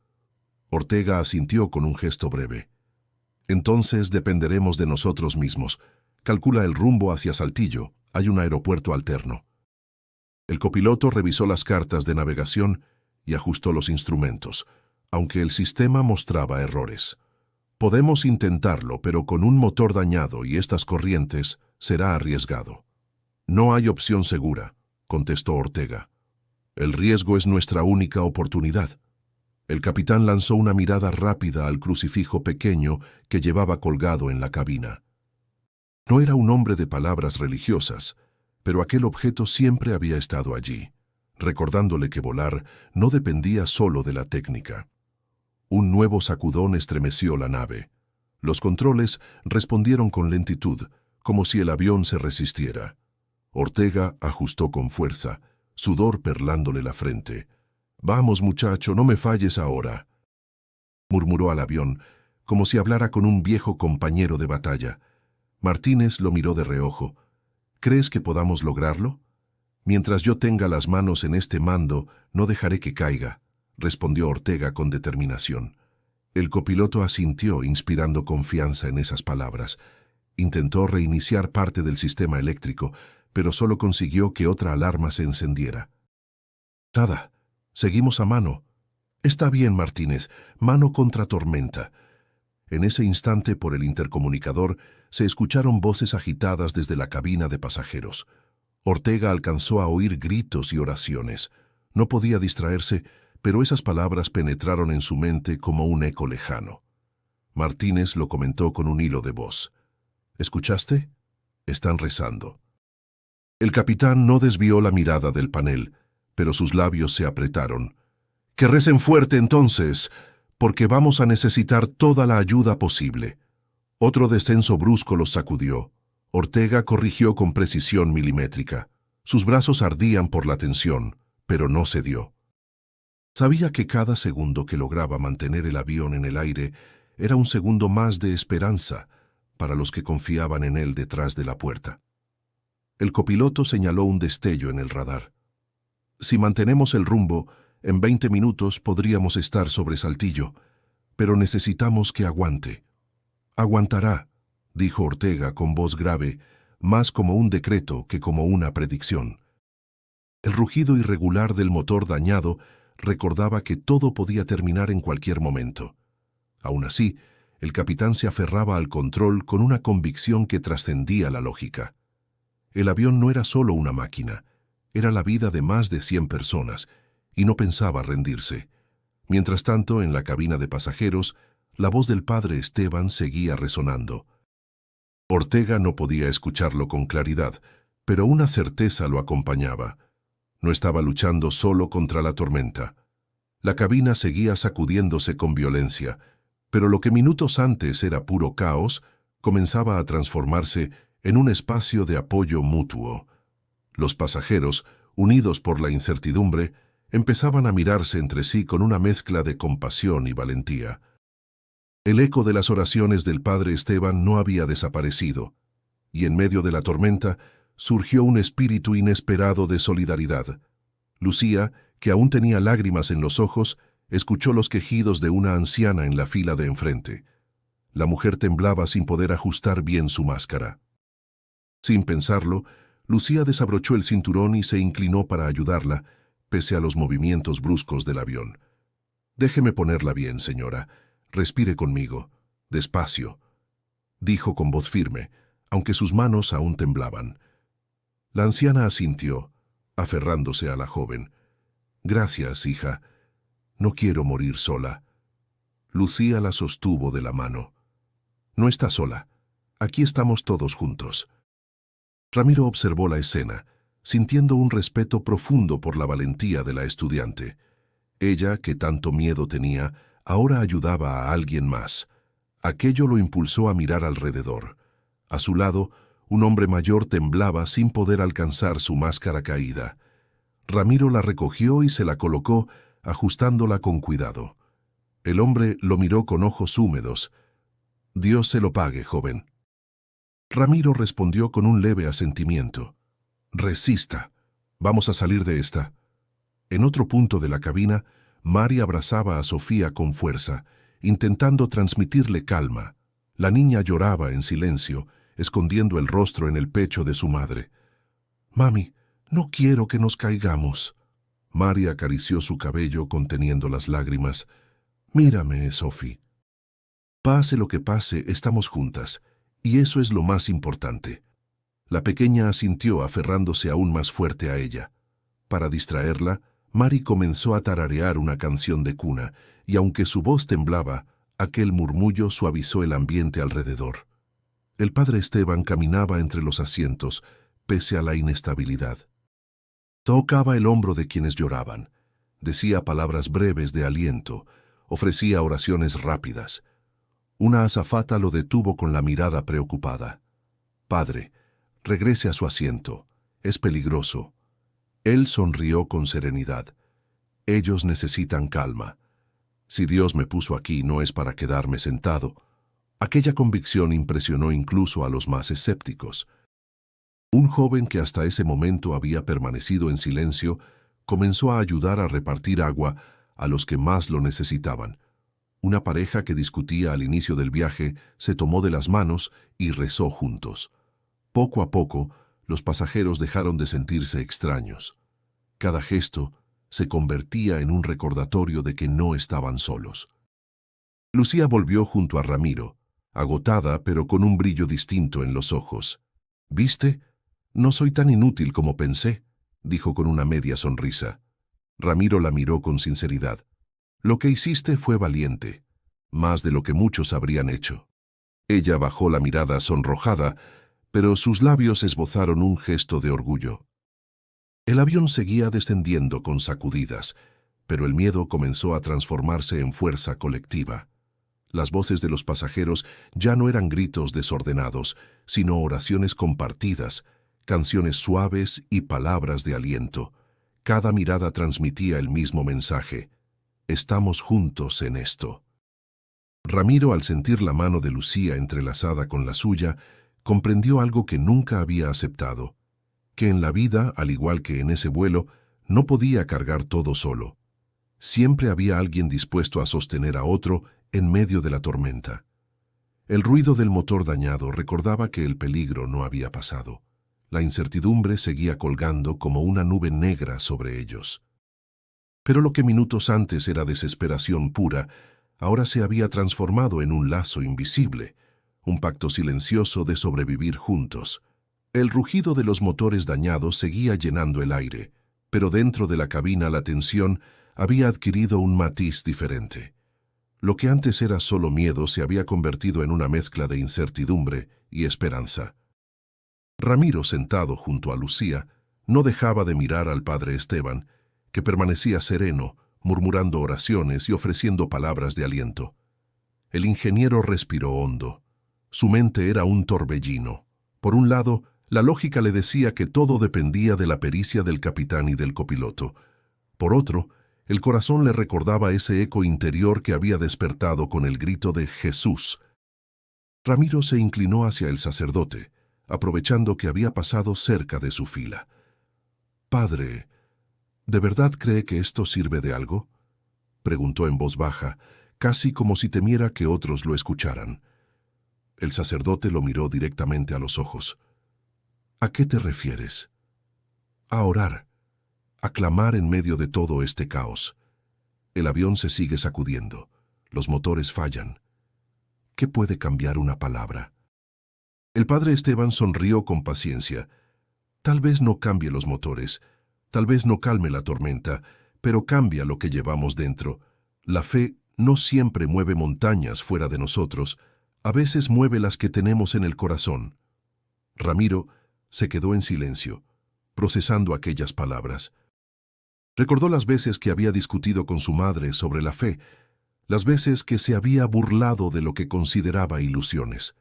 Ortega asintió con un gesto breve. Entonces dependeremos de nosotros mismos. Calcula el rumbo hacia Saltillo, hay un aeropuerto alterno. El copiloto revisó las cartas de navegación y ajustó los instrumentos, aunque el sistema mostraba errores. Podemos intentarlo, pero con un motor dañado y estas corrientes será arriesgado. No hay opción segura, contestó Ortega. El riesgo es nuestra única oportunidad. El capitán lanzó una mirada rápida al crucifijo pequeño que llevaba colgado en la cabina. No era un hombre de palabras religiosas, pero aquel objeto siempre había estado allí, recordándole que volar no dependía solo de la técnica. Un nuevo sacudón estremeció la nave. Los controles respondieron con lentitud, como si el avión se resistiera. Ortega ajustó con fuerza, sudor perlándole la frente. «Vamos, muchacho, no me falles ahora», murmuró al avión, como si hablara con un viejo compañero de batalla. Martínez lo miró de reojo. «¿Crees que podamos lograrlo?» «Mientras yo tenga las manos en este mando, no dejaré que caiga», respondió Ortega con determinación. El copiloto asintió, inspirando confianza en esas palabras. Intentó reiniciar parte del sistema eléctrico, pero solo consiguió que otra alarma se encendiera. «Nada, seguimos a mano». «Está bien, Martínez, mano contra tormenta». En ese instante, por el intercomunicador, se escucharon voces agitadas desde la cabina de pasajeros. Ortega alcanzó a oír gritos y oraciones. No podía distraerse, pero esas palabras penetraron en su mente como un eco lejano. Martínez lo comentó con un hilo de voz. «¿Escuchaste? Están rezando». El capitán no desvió la mirada del panel, pero sus labios se apretaron. «Que recen fuerte entonces, porque vamos a necesitar toda la ayuda posible». Otro descenso brusco los sacudió. Ortega corrigió con precisión milimétrica. Sus brazos ardían por la tensión, pero no cedió. Sabía que cada segundo que lograba mantener el avión en el aire era un segundo más de esperanza para los que confiaban en él detrás de la puerta. El copiloto señaló un destello en el radar. «Si mantenemos el rumbo, en 20 minutos podríamos estar sobre Saltillo, pero necesitamos que aguante». «Aguantará», dijo Ortega con voz grave, más como un decreto que como una predicción. El rugido irregular del motor dañado recordaba que todo podía terminar en cualquier momento. Aún así, el capitán se aferraba al control con una convicción que trascendía la lógica. El avión no era solo una máquina, era la vida de más de 100 personas, y no pensaba rendirse. Mientras tanto, en la cabina de pasajeros, la voz del padre Esteban seguía resonando. Ortega no podía escucharlo con claridad, pero una certeza lo acompañaba. No estaba luchando solo contra la tormenta. La cabina seguía sacudiéndose con violencia, pero lo que minutos antes era puro caos, comenzaba a transformarse en un espacio de apoyo mutuo. Los pasajeros, unidos por la incertidumbre, empezaban a mirarse entre sí con una mezcla de compasión y valentía. El eco de las oraciones del padre Esteban no había desaparecido, y en medio de la tormenta surgió un espíritu inesperado de solidaridad. Lucía, que aún tenía lágrimas en los ojos, escuchó los quejidos de una anciana en la fila de enfrente. La mujer temblaba sin poder ajustar bien su máscara. Sin pensarlo, Lucía desabrochó el cinturón y se inclinó para ayudarla, pese a los movimientos bruscos del avión. «Déjeme ponerla bien, señora. Respire conmigo, despacio», dijo con voz firme, aunque sus manos aún temblaban. La anciana asintió, aferrándose a la joven. «Gracias, hija. No quiero morir sola». Lucía la sostuvo de la mano. «No está sola. Aquí estamos todos juntos». Ramiro observó la escena, sintiendo un respeto profundo por la valentía de la estudiante. Ella, que tanto miedo tenía, ahora ayudaba a alguien más. Aquello lo impulsó a mirar alrededor. A su lado, Un hombre mayor temblaba sin poder alcanzar su máscara caída. Ramiro la recogió y se la colocó, ajustándola con cuidado. El hombre lo miró con ojos húmedos. «Dios se lo pague, joven». Ramiro respondió con un leve asentimiento. «Resista. Vamos a salir de esta». En otro punto de la cabina, Mari abrazaba a Sofía con fuerza, intentando transmitirle calma. La niña lloraba en silencio, escondiendo el rostro en el pecho de su madre. «Mami, no quiero que nos caigamos». Mari acarició su cabello conteniendo las lágrimas. «Mírame, Sophie. Pase lo que pase, estamos juntas, y eso es lo más importante». La pequeña asintió aferrándose aún más fuerte a ella. Para distraerla, Mari comenzó a tararear una canción de cuna, y aunque su voz temblaba, aquel murmullo suavizó el ambiente alrededor. El padre Esteban caminaba entre los asientos, pese a la inestabilidad. Tocaba el hombro de quienes lloraban, decía palabras breves de aliento, ofrecía oraciones rápidas. Una azafata lo detuvo con la mirada preocupada. «Padre, regrese a su asiento. Es peligroso». Él sonrió con serenidad. «Ellos necesitan calma. Si Dios me puso aquí no es para quedarme sentado». Aquella convicción impresionó incluso a los más escépticos. Un joven que hasta ese momento había permanecido en silencio comenzó a ayudar a repartir agua a los que más lo necesitaban. Una pareja que discutía al inicio del viaje se tomó de las manos y rezó juntos. Poco a poco, los pasajeros dejaron de sentirse extraños. Cada gesto se convertía en un recordatorio de que no estaban solos. Lucía volvió junto a Ramiro, agotada pero con un brillo distinto en los ojos. «¿Viste? No soy tan inútil como pensé», dijo con una media sonrisa. Ramiro la miró con sinceridad. «Lo que hiciste fue valiente, más de lo que muchos habrían hecho». Ella bajó la mirada sonrojada, pero sus labios esbozaron un gesto de orgullo. El avión seguía descendiendo con sacudidas, pero el miedo comenzó a transformarse en fuerza colectiva. Las voces de los pasajeros ya no eran gritos desordenados, sino oraciones compartidas, canciones suaves y palabras de aliento. Cada mirada transmitía el mismo mensaje: «Estamos juntos en esto». Ramiro, al sentir la mano de Lucía entrelazada con la suya, comprendió algo que nunca había aceptado, que en la vida, al igual que en ese vuelo, no podía cargar todo solo. Siempre había alguien dispuesto a sostener a otro en medio de la tormenta. El ruido del motor dañado recordaba que el peligro no había pasado. La incertidumbre seguía colgando como una nube negra sobre ellos. Pero lo que minutos antes era desesperación pura, ahora se había transformado en un lazo invisible, un pacto silencioso de sobrevivir juntos. El rugido de los motores dañados seguía llenando el aire, pero dentro de la cabina la tensión había adquirido un matiz diferente. Lo que antes era solo miedo se había convertido en una mezcla de incertidumbre y esperanza. Ramiro, sentado junto a Lucía, no dejaba de mirar al padre Esteban, que permanecía sereno, murmurando oraciones y ofreciendo palabras de aliento. El ingeniero respiró hondo. Su mente era un torbellino. Por un lado, la lógica le decía que todo dependía de la pericia del capitán y del copiloto. Por otro, el corazón le recordaba ese eco interior que había despertado con el grito de «Jesús». Ramiro se inclinó hacia el sacerdote, aprovechando que había pasado cerca de su fila. «Padre, ¿de verdad cree que esto sirve de algo?», preguntó en voz baja, casi como si temiera que otros lo escucharan. El sacerdote lo miró directamente a los ojos. «¿A qué te refieres?». «A orar, a clamar en medio de todo este caos. El avión se sigue sacudiendo, los motores fallan. ¿Qué puede cambiar una palabra?». El padre Esteban sonrió con paciencia. «Tal vez no cambie los motores, tal vez no calme la tormenta, pero cambia lo que llevamos dentro. La fe no siempre mueve montañas fuera de nosotros, a veces mueve las que tenemos en el corazón». Ramiro se quedó en silencio, procesando aquellas palabras. Recordó las veces que había discutido con su madre sobre la fe, las veces que se había burlado de lo que consideraba ilusiones.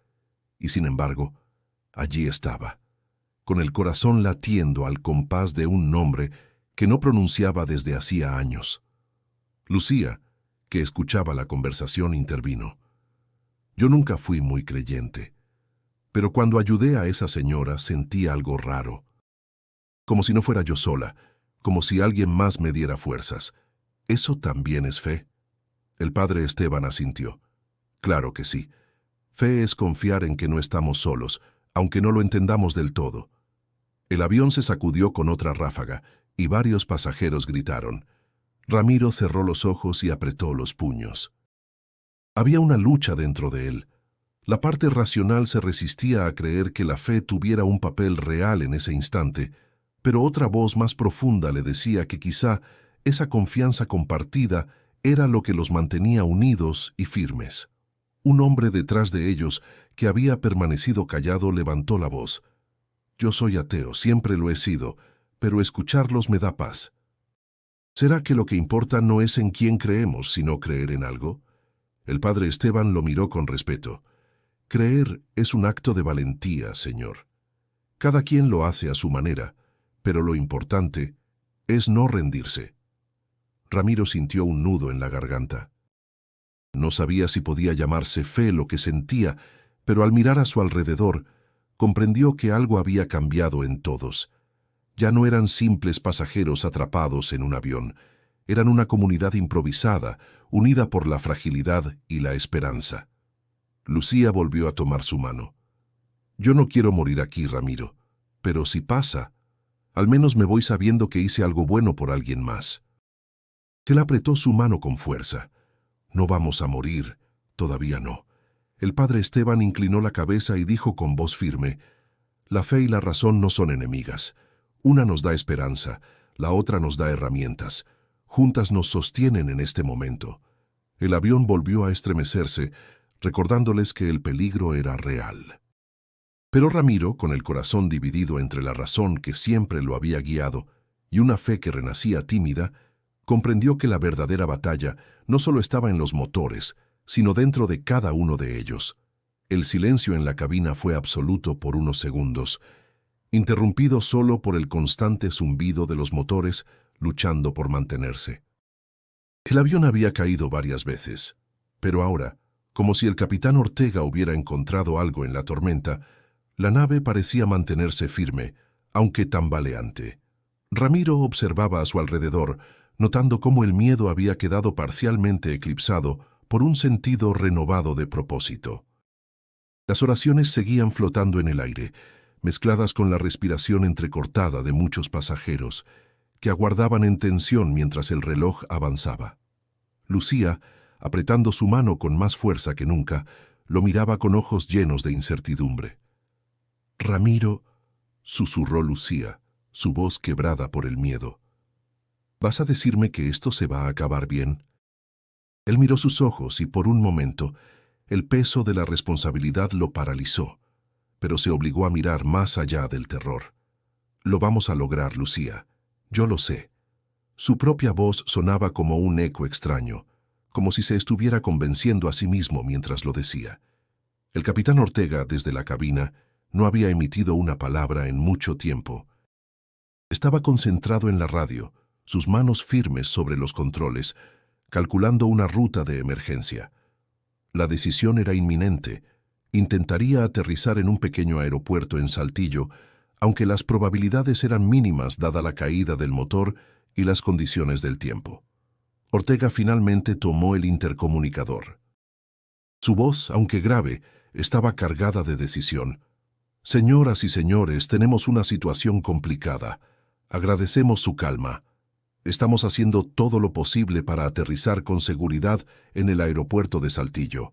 Y sin embargo, Allí estaba, con el corazón latiendo al compás de un nombre que no pronunciaba desde hacía años. Lucía, que escuchaba la conversación, intervino. Yo nunca fui muy creyente, pero cuando ayudé a esa señora sentí algo raro. Como si no fuera yo sola, como si alguien más me diera fuerzas. ¿Eso también es fe? El padre Esteban asintió. Claro que sí. Fe es confiar en que no estamos solos, aunque no lo entendamos del todo. El avión se sacudió con otra ráfaga, y varios pasajeros gritaron. Ramiro cerró los ojos y apretó los puños. Había una lucha dentro de él. La parte racional se resistía a creer que la fe tuviera un papel real en ese instante, pero otra voz más profunda le decía que quizá esa confianza compartida era lo que los mantenía unidos y firmes. Un hombre detrás de ellos, que había permanecido callado, levantó la voz. Yo soy ateo, siempre lo he sido, pero escucharlos me da paz. ¿Será que lo que importa no es en quién creemos, sino creer en algo? El padre Esteban lo miró con respeto. Creer es un acto de valentía, señor. Cada quien lo hace a su manera, pero lo importante es no rendirse. Ramiro sintió un nudo en la garganta. No sabía si podía llamarse fe lo que sentía, pero al mirar a su alrededor, comprendió que algo había cambiado en todos. Ya no eran simples pasajeros atrapados en un avión, eran una comunidad improvisada, unida por la fragilidad y la esperanza. Lucía volvió a tomar su mano. Yo no quiero morir aquí, Ramiro, pero si pasa, al menos me voy sabiendo que hice algo bueno por alguien más. Él apretó su mano con fuerza. No vamos a morir, todavía no. El padre Esteban inclinó la cabeza y dijo con voz firme, la fe y la razón no son enemigas. Una nos da esperanza, la otra nos da herramientas. Juntas nos sostienen en este momento. El avión volvió a estremecerse, recordándoles que el peligro era real. Pero Ramiro, con el corazón dividido entre la razón que siempre lo había guiado y una fe que renacía tímida, comprendió que la verdadera batalla no solo estaba en los motores, sino dentro de cada uno de ellos. El silencio en la cabina fue absoluto por unos segundos, interrumpido solo por el constante zumbido de los motores luchando por mantenerse. El avión había caído varias veces, pero ahora, como si el capitán Ortega hubiera encontrado algo en la tormenta, la nave parecía mantenerse firme, aunque tambaleante. Ramiro observaba a su alrededor, notando cómo el miedo había quedado parcialmente eclipsado por un sentido renovado de propósito. Las oraciones seguían flotando en el aire, mezcladas con la respiración entrecortada de muchos pasajeros, que aguardaban en tensión mientras el reloj avanzaba. Lucía, apretando su mano con más fuerza que nunca, lo miraba con ojos llenos de incertidumbre. «Ramiro», susurró Lucía, su voz quebrada por el miedo. «¿Vas a decirme que esto se va a acabar bien?» Él miró sus ojos y por un momento el peso de la responsabilidad lo paralizó, pero se obligó a mirar más allá del terror. «Lo vamos a lograr, Lucía. Yo lo sé». Su propia voz sonaba como un eco extraño, como si se estuviera convenciendo a sí mismo mientras lo decía. El capitán Ortega, desde la cabina, no había emitido una palabra en mucho tiempo. Estaba concentrado en la radio, sus manos firmes sobre los controles, calculando una ruta de emergencia. La decisión era inminente. Intentaría aterrizar en un pequeño aeropuerto en Saltillo, aunque las probabilidades eran mínimas dada la caída del motor y las condiciones del tiempo. Ortega finalmente tomó el intercomunicador. Su voz, aunque grave, estaba cargada de decisión. «Señoras y señores, tenemos una situación complicada. Agradecemos su calma. Estamos haciendo todo lo posible para aterrizar con seguridad en el aeropuerto de Saltillo.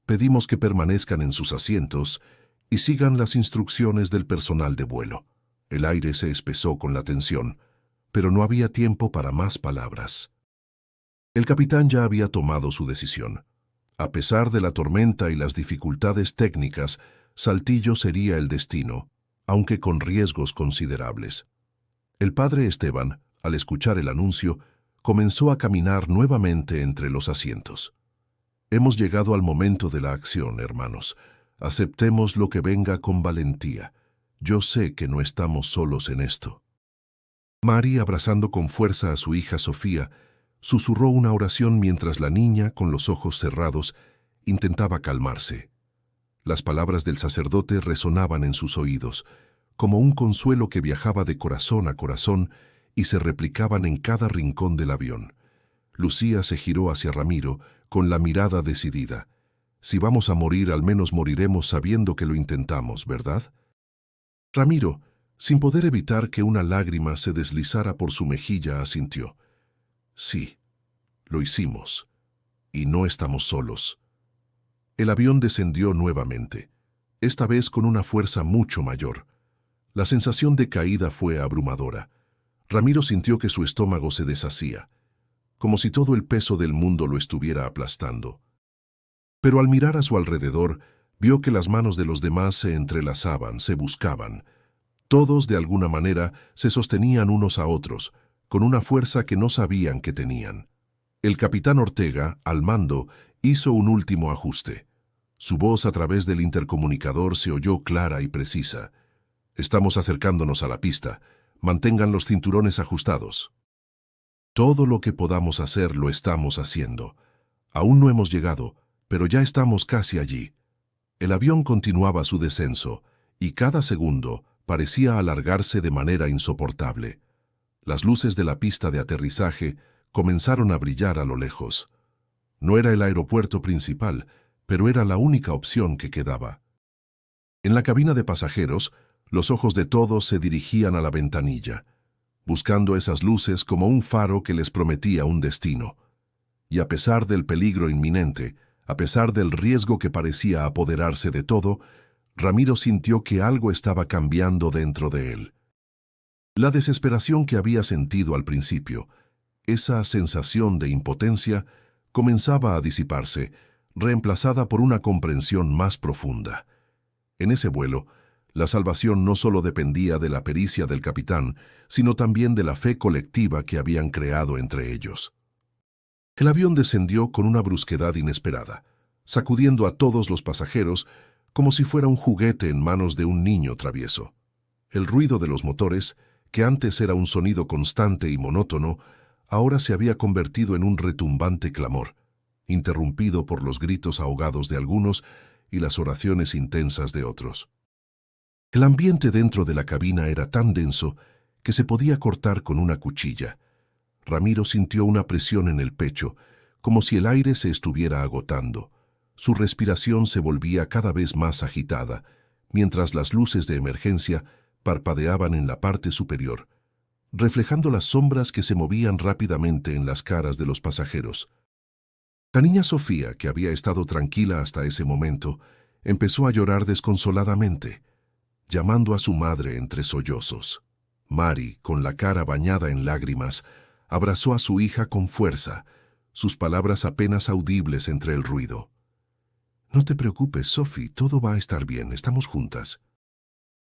Pedimos que permanezcan en sus asientos y sigan las instrucciones del personal de vuelo». El aire se espesó con la tensión, pero no había tiempo para más palabras. El capitán ya había tomado su decisión. A pesar de la tormenta y las dificultades técnicas, Saltillo sería el destino, aunque con riesgos considerables. El padre Esteban, al escuchar el anuncio, comenzó a caminar nuevamente entre los asientos. «Hemos llegado al momento de la acción, hermanos. Aceptemos lo que venga con valentía. Yo sé que no estamos solos en esto. Mari, abrazando con fuerza a su hija Sofía, susurró una oración mientras la niña, con los ojos cerrados, intentaba calmarse. Las palabras del sacerdote resonaban en sus oídos, como un consuelo que viajaba de corazón a corazón y se replicaban en cada rincón del avión. Lucía se giró hacia Ramiro con la mirada decidida. Si vamos a morir, al menos moriremos sabiendo que lo intentamos, ¿verdad? Ramiro, sin poder evitar que una lágrima se deslizara por su mejilla, asintió. Sí, lo hicimos. Y no estamos solos. El avión descendió nuevamente, esta vez con una fuerza mucho mayor. La sensación de caída fue abrumadora. Ramiro sintió que su estómago se deshacía, como si todo el peso del mundo lo estuviera aplastando. Pero al mirar a su alrededor, vio que las manos de los demás se entrelazaban, se buscaban. Todos, de alguna manera, se sostenían unos a otros, con una fuerza que no sabían que tenían. El capitán Ortega, al mando, hizo un último ajuste. Su voz a través del intercomunicador se oyó clara y precisa. Estamos acercándonos a la pista. Mantengan los cinturones ajustados. Todo lo que podamos hacer lo estamos haciendo. Aún no hemos llegado, pero ya estamos casi allí. El avión continuaba su descenso, y cada segundo parecía alargarse de manera insoportable. Las luces de la pista de aterrizaje comenzaron a brillar a lo lejos. No era el aeropuerto principal, pero era la única opción que quedaba. En la cabina de pasajeros, los ojos de todos se dirigían a la ventanilla, buscando esas luces como un faro que les prometía un destino. Y a pesar del peligro inminente, a pesar del riesgo que parecía apoderarse de todo, Ramiro sintió que algo estaba cambiando dentro de él. La desesperación que había sentido al principio, esa sensación de impotencia, comenzaba a disiparse, reemplazada por una comprensión más profunda. En ese vuelo, la salvación no solo dependía de la pericia del capitán, sino también de la fe colectiva que habían creado entre ellos. El avión descendió con una brusquedad inesperada, sacudiendo a todos los pasajeros como si fuera un juguete en manos de un niño travieso. El ruido de los motores, que antes era un sonido constante y monótono, ahora se había convertido en un retumbante clamor, interrumpido por los gritos ahogados de algunos y las oraciones intensas de otros. El ambiente dentro de la cabina era tan denso que se podía cortar con una cuchilla. Ramiro sintió una presión en el pecho, como si el aire se estuviera agotando. Su respiración se volvía cada vez más agitada, mientras las luces de emergencia parpadeaban en la parte superior, reflejando las sombras que se movían rápidamente en las caras de los pasajeros. La niña Sofía, que había estado tranquila hasta ese momento, empezó a llorar desconsoladamente, llamando a su madre entre sollozos. Mari, con la cara bañada en lágrimas, abrazó a su hija con fuerza, sus palabras apenas audibles entre el ruido. «No te preocupes, Sophie, todo va a estar bien, estamos juntas».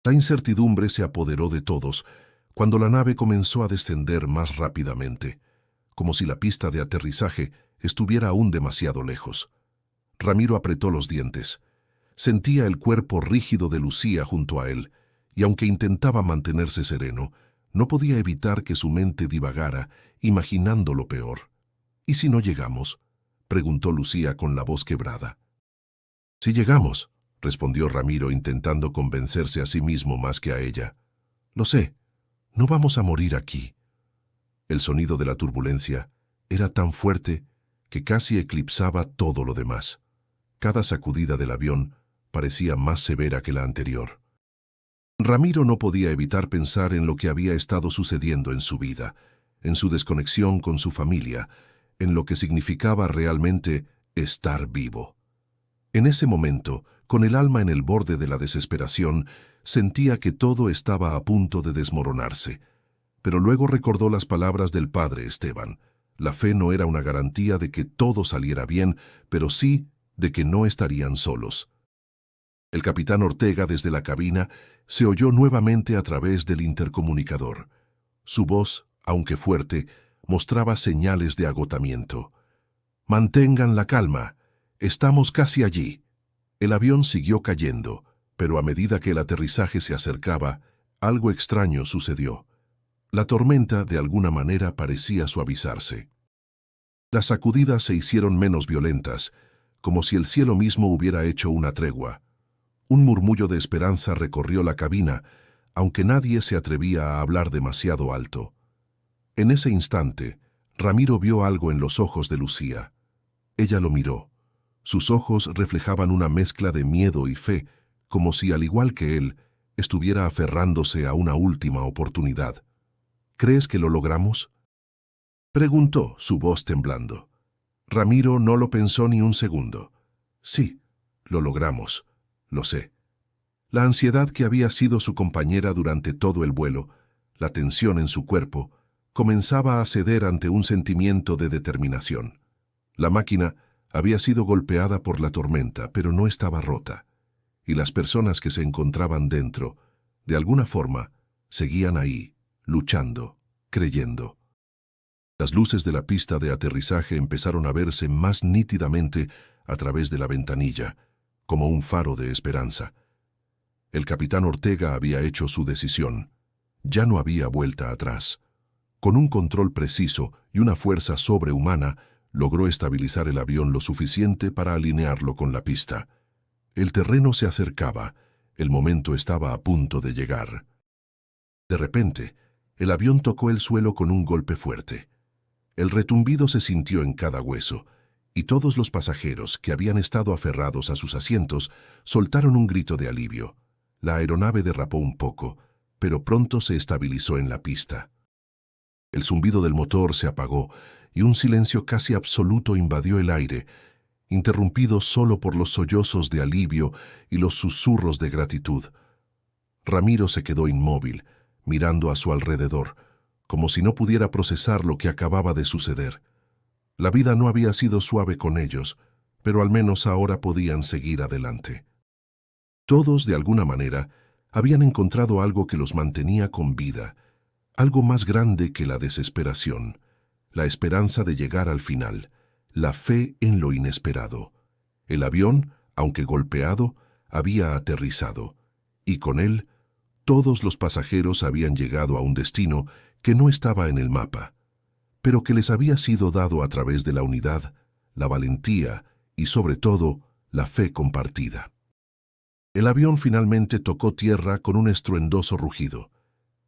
La incertidumbre se apoderó de todos cuando la nave comenzó a descender más rápidamente, como si la pista de aterrizaje estuviera aún demasiado lejos. Ramiro apretó los dientes. Sentía el cuerpo rígido de Lucía junto a él, y aunque intentaba mantenerse sereno, no podía evitar que su mente divagara, imaginando lo peor. «¿Y si no llegamos?», preguntó Lucía con la voz quebrada. «Sí llegamos», respondió Ramiro intentando convencerse a sí mismo más que a ella. «Lo sé, no vamos a morir aquí». El sonido de la turbulencia era tan fuerte que casi eclipsaba todo lo demás. Cada sacudida del avión parecía más severa que la anterior. Ramiro no podía evitar pensar en lo que había estado sucediendo en su vida, en su desconexión con su familia, en lo que significaba realmente estar vivo. En ese momento, con el alma en el borde de la desesperación, sentía que todo estaba a punto de desmoronarse. Pero luego recordó las palabras del padre Esteban. La fe no era una garantía de que todo saliera bien, pero sí de que no estarían solos. El capitán Ortega, desde la cabina, se oyó nuevamente a través del intercomunicador. Su voz, aunque fuerte, mostraba señales de agotamiento. «Mantengan la calma. Estamos casi allí». El avión siguió cayendo, pero a medida que el aterrizaje se acercaba, algo extraño sucedió. La tormenta, de alguna manera, parecía suavizarse. Las sacudidas se hicieron menos violentas, como si el cielo mismo hubiera hecho una tregua. Un murmullo de esperanza recorrió la cabina, aunque nadie se atrevía a hablar demasiado alto. En ese instante, Ramiro vio algo en los ojos de Lucía. Ella lo miró. Sus ojos reflejaban una mezcla de miedo y fe, como si, al igual que él, estuviera aferrándose a una última oportunidad. ¿Crees que lo logramos?, preguntó, su voz temblando. Ramiro no lo pensó ni un segundo. Sí, lo logramos, lo sé. La ansiedad que había sido su compañera durante todo el vuelo, la tensión en su cuerpo, comenzaba a ceder ante un sentimiento de determinación. La máquina había sido golpeada por la tormenta, pero no estaba rota, y las personas que se encontraban dentro, de alguna forma, seguían ahí, luchando, creyendo. Las luces de la pista de aterrizaje empezaron a verse más nítidamente a través de la ventanilla, como un faro de esperanza. El capitán Ortega había hecho su decisión. Ya no había vuelta atrás. Con un control preciso y una fuerza sobrehumana, logró estabilizar el avión lo suficiente para alinearlo con la pista. El terreno se acercaba. El momento estaba a punto de llegar. De repente, el avión tocó el suelo con un golpe fuerte. El retumbido se sintió en cada hueso, y todos los pasajeros que habían estado aferrados a sus asientos soltaron un grito de alivio. La aeronave derrapó un poco, pero pronto se estabilizó en la pista. El zumbido del motor se apagó y un silencio casi absoluto invadió el aire, interrumpido solo por los sollozos de alivio y los susurros de gratitud. Ramiro se quedó inmóvil, mirando a su alrededor, como si no pudiera procesar lo que acababa de suceder. La vida no había sido suave con ellos, pero al menos ahora podían seguir adelante. Todos, de alguna manera, habían encontrado algo que los mantenía con vida, algo más grande que la desesperación, la esperanza de llegar al final, la fe en lo inesperado. El avión, aunque golpeado, había aterrizado, y con él, todos los pasajeros habían llegado a un destino que no estaba en el mapa, pero que les había sido dado a través de la unidad, la valentía y, sobre todo, la fe compartida. El avión finalmente tocó tierra con un estruendoso rugido.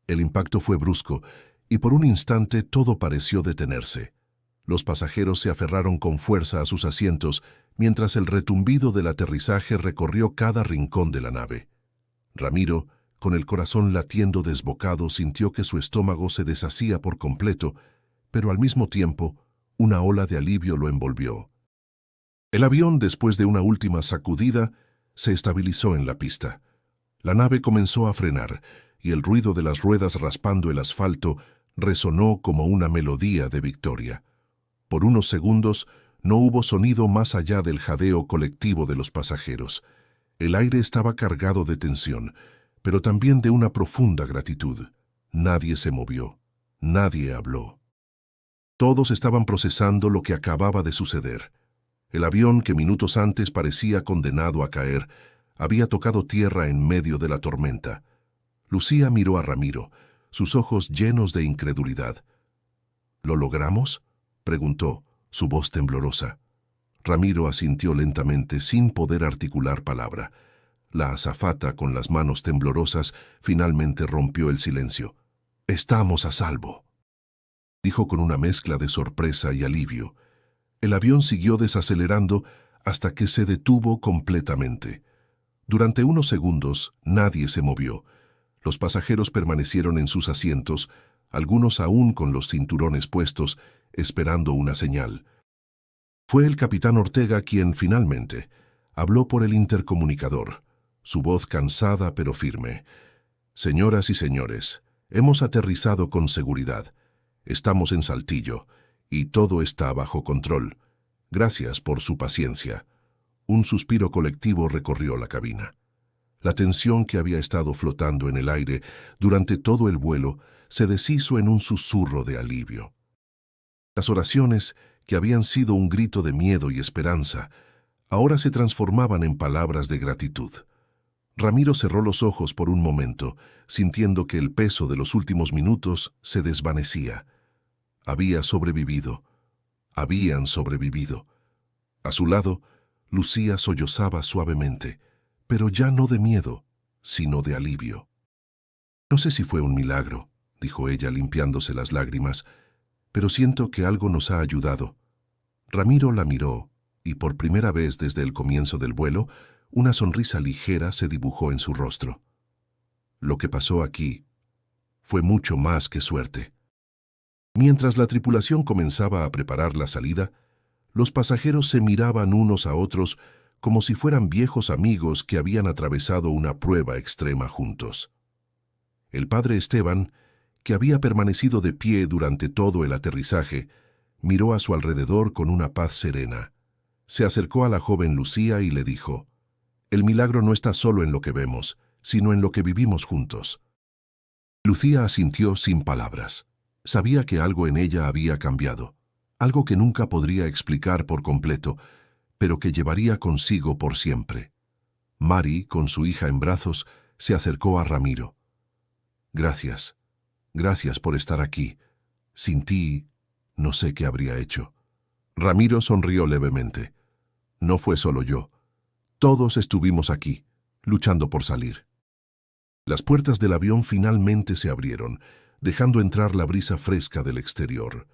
El impacto fue brusco y por un instante todo pareció detenerse. Los pasajeros se aferraron con fuerza a sus asientos mientras el retumbido del aterrizaje recorrió cada rincón de la nave. Ramiro, con el corazón latiendo desbocado, sintió que su estómago se deshacía por completo, pero al mismo tiempo, una ola de alivio lo envolvió. El avión, después de una última sacudida, se estabilizó en la pista. La nave comenzó a frenar, y el ruido de las ruedas raspando el asfalto resonó como una melodía de victoria. Por unos segundos no hubo sonido más allá del jadeo colectivo de los pasajeros. El aire estaba cargado de tensión, pero también de una profunda gratitud. Nadie se movió, nadie habló. Todos estaban procesando lo que acababa de suceder. El avión, que minutos antes parecía condenado a caer, había tocado tierra en medio de la tormenta. Lucía miró a Ramiro, sus ojos llenos de incredulidad. ¿Lo logramos?, preguntó, su voz temblorosa. Ramiro asintió lentamente, sin poder articular palabra. La azafata, con las manos temblorosas, finalmente rompió el silencio. «Estamos a salvo», dijo con una mezcla de sorpresa y alivio. El avión siguió desacelerando hasta que se detuvo completamente. Durante unos segundos nadie se movió. Los pasajeros permanecieron en sus asientos, algunos aún con los cinturones puestos, esperando una señal. Fue el capitán Ortega quien, finalmente, habló por el intercomunicador, su voz cansada pero firme. «Señoras y señores, hemos aterrizado con seguridad. Estamos en Saltillo, y todo está bajo control. Gracias por su paciencia». Un suspiro colectivo recorrió la cabina. La tensión que había estado flotando en el aire durante todo el vuelo se deshizo en un susurro de alivio. Las oraciones, que habían sido un grito de miedo y esperanza, ahora se transformaban en palabras de gratitud. Ramiro cerró los ojos por un momento, sintiendo que el peso de los últimos minutos se desvanecía. Había sobrevivido. Habían sobrevivido. A su lado, Lucía sollozaba suavemente, pero ya no de miedo, sino de alivio. No sé si fue un milagro, dijo ella limpiándose las lágrimas, pero siento que algo nos ha ayudado. Ramiro la miró, y por primera vez desde el comienzo del vuelo, una sonrisa ligera se dibujó en su rostro. Lo que pasó aquí fue mucho más que suerte. Mientras la tripulación comenzaba a preparar la salida, los pasajeros se miraban unos a otros como si fueran viejos amigos que habían atravesado una prueba extrema juntos. El padre Esteban, que había permanecido de pie durante todo el aterrizaje, miró a su alrededor con una paz serena. Se acercó a la joven Lucía y le dijo: «El milagro no está solo en lo que vemos, sino en lo que vivimos juntos». Lucía asintió sin palabras. Sabía que algo en ella había cambiado, algo que nunca podría explicar por completo, pero que llevaría consigo por siempre. Mari, con su hija en brazos, se acercó a Ramiro. «Gracias. Gracias por estar aquí. Sin ti, no sé qué habría hecho». Ramiro sonrió levemente. «No fue solo yo. Todos estuvimos aquí, luchando por salir». Las puertas del avión finalmente se abrieron, dejando entrar la brisa fresca del exterior.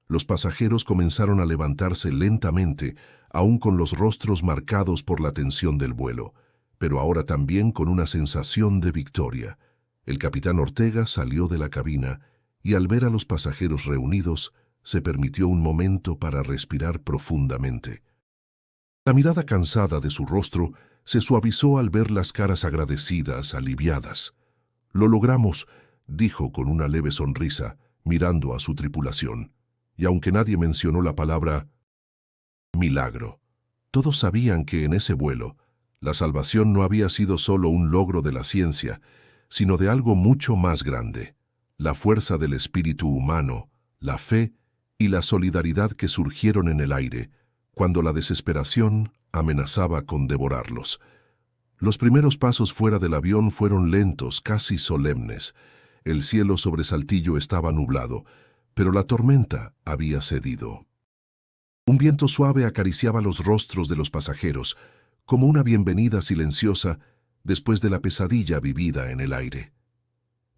Los pasajeros comenzaron a levantarse lentamente, aún con los rostros marcados por la tensión del vuelo, pero ahora también con una sensación de victoria. El capitán Ortega salió de la cabina y, al ver a los pasajeros reunidos, se permitió un momento para respirar profundamente. La mirada cansada de su rostro se suavizó al ver las caras agradecidas, aliviadas. «Lo logramos», dijo con una leve sonrisa, mirando a su tripulación. Y aunque nadie mencionó la palabra milagro, todos sabían que en ese vuelo la salvación no había sido solo un logro de la ciencia, sino de algo mucho más grande: la fuerza del espíritu humano, la fe y la solidaridad que surgieron en el aire, cuando la desesperación amenazaba con devorarlos. Los primeros pasos fuera del avión fueron lentos, casi solemnes. El cielo sobre Saltillo estaba nublado, pero la tormenta había cedido. Un viento suave acariciaba los rostros de los pasajeros, como una bienvenida silenciosa después de la pesadilla vivida en el aire.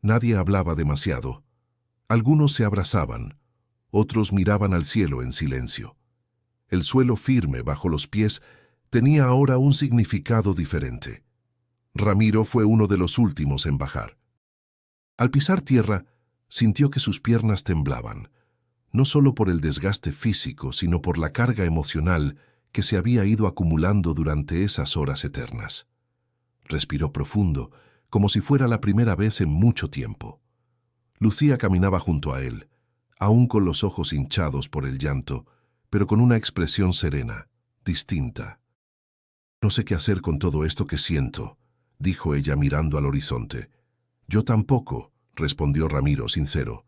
Nadie hablaba demasiado. Algunos se abrazaban, otros miraban al cielo en silencio. El suelo firme bajo los pies tenía ahora un significado diferente. Ramiro fue uno de los últimos en bajar. Al pisar tierra, sintió que sus piernas temblaban, no solo por el desgaste físico, sino por la carga emocional que se había ido acumulando durante esas horas eternas. Respiró profundo, como si fuera la primera vez en mucho tiempo. Lucía caminaba junto a él, aún con los ojos hinchados por el llanto, pero con una expresión serena, distinta. «No sé qué hacer con todo esto que siento», dijo ella mirando al horizonte. «Yo tampoco», respondió Ramiro sincero.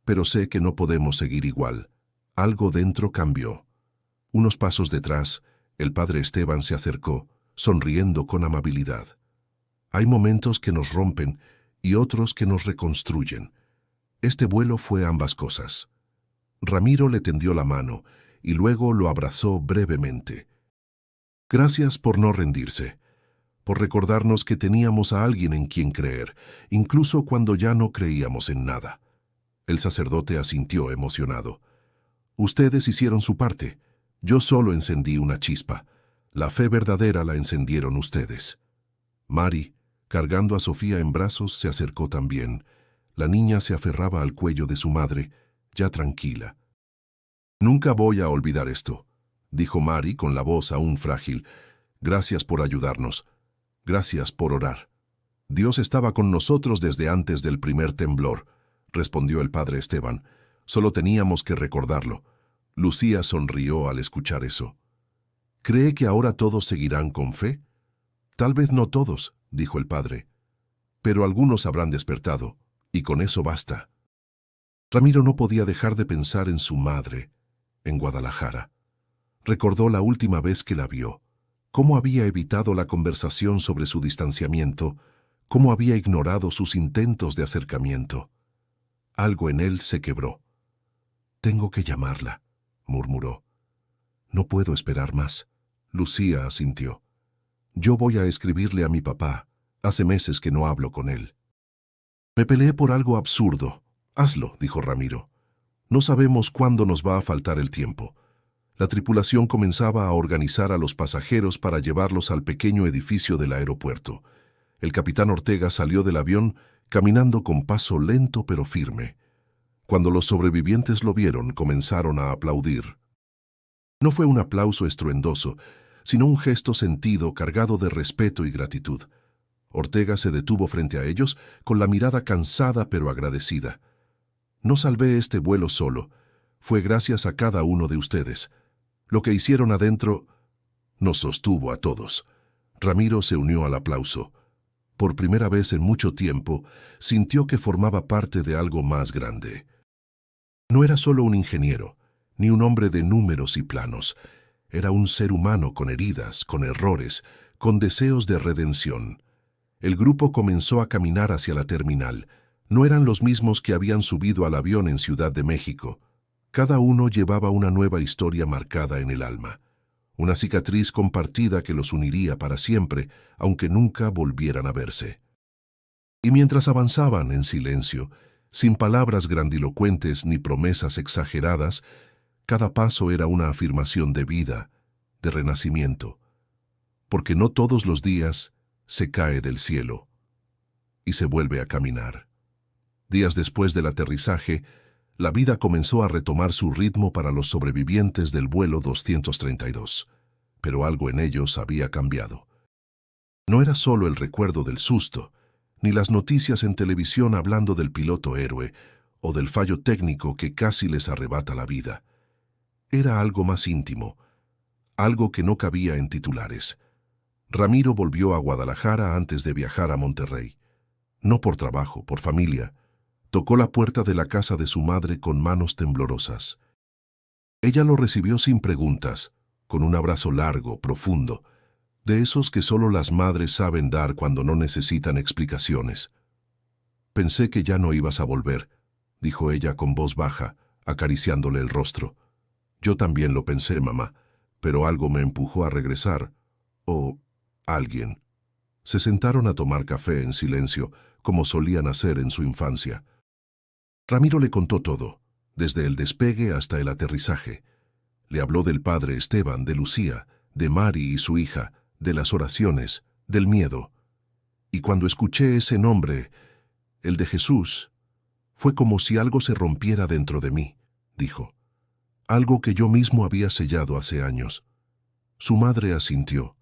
«Pero sé que no podemos seguir igual. Algo dentro cambió». Unos pasos detrás, el padre Esteban se acercó, sonriendo con amabilidad. «Hay momentos que nos rompen y otros que nos reconstruyen. Este vuelo fue ambas cosas». Ramiro le tendió la mano y luego lo abrazó brevemente. «Gracias por no rendirse, por recordarnos que teníamos a alguien en quien creer, incluso cuando ya no creíamos en nada». El sacerdote asintió emocionado. «Ustedes hicieron su parte. Yo solo encendí una chispa. La fe verdadera la encendieron ustedes». Mari, cargando a Sofía en brazos, se acercó también. La niña se aferraba al cuello de su madre, ya tranquila. «Nunca voy a olvidar esto», dijo Mari con la voz aún frágil. «Gracias por ayudarnos. Gracias por orar». «Dios estaba con nosotros desde antes del primer temblor», respondió el padre Esteban. «Solo teníamos que recordarlo». Lucía sonrió al escuchar eso. «¿Cree que ahora todos seguirán con fe?» «Tal vez no todos», dijo el padre. «Pero algunos habrán despertado, y con eso basta». Ramiro no podía dejar de pensar en su madre, en Guadalajara. Recordó la última vez que la vio, cómo había evitado la conversación sobre su distanciamiento, cómo había ignorado sus intentos de acercamiento. Algo en él se quebró. «Tengo que llamarla», murmuró. «No puedo esperar más». Lucía asintió. «Yo voy a escribirle a mi papá. Hace meses que no hablo con él». «Me peleé por algo absurdo». «Hazlo», dijo Ramiro. «No sabemos cuándo nos va a faltar el tiempo». La tripulación comenzaba a organizar a los pasajeros para llevarlos al pequeño edificio del aeropuerto. El capitán Ortega salió del avión caminando con paso lento pero firme. Cuando los sobrevivientes lo vieron, comenzaron a aplaudir. No fue un aplauso estruendoso, sino un gesto sentido cargado de respeto y gratitud. Ortega se detuvo frente a ellos con la mirada cansada pero agradecida. «No salvé este vuelo solo. Fue gracias a cada uno de ustedes. Lo que hicieron adentro nos sostuvo a todos». Ramiro se unió al aplauso. Por primera vez en mucho tiempo, sintió que formaba parte de algo más grande. No era solo un ingeniero, ni un hombre de números y planos. Era un ser humano con heridas, con errores, con deseos de redención. El grupo comenzó a caminar hacia la terminal. No eran los mismos que habían subido al avión en Ciudad de México. Cada uno llevaba una nueva historia marcada en el alma. Una cicatriz compartida que los uniría para siempre, aunque nunca volvieran a verse. Y mientras avanzaban en silencio, sin palabras grandilocuentes ni promesas exageradas, cada paso era una afirmación de vida, de renacimiento. Porque no todos los días se cae del cielo y se vuelve a caminar. Días después del aterrizaje, la vida comenzó a retomar su ritmo para los sobrevivientes del vuelo 232, pero algo en ellos había cambiado. No era solo el recuerdo del susto, ni las noticias en televisión hablando del piloto héroe o del fallo técnico que casi les arrebata la vida. Era algo más íntimo, algo que no cabía en titulares. Ramiro volvió a Guadalajara antes de viajar a Monterrey. No por trabajo, por familia. Tocó la puerta de la casa de su madre con manos temblorosas. Ella lo recibió sin preguntas, con un abrazo largo, profundo, de esos que solo las madres saben dar cuando no necesitan explicaciones. «Pensé que ya no ibas a volver», dijo ella con voz baja, acariciándole el rostro. «Yo también lo pensé, mamá, pero algo me empujó a regresar. O alguien». Se sentaron a tomar café en silencio, como solían hacer en su infancia. Ramiro le contó todo, desde el despegue hasta el aterrizaje. Le habló del padre Esteban, de Lucía, de Mari y su hija, de las oraciones, del miedo. Y cuando escuché ese nombre, el de Jesús, fue como si algo se rompiera dentro de mí, dijo. Algo que yo mismo había sellado hace años. Su madre asintió.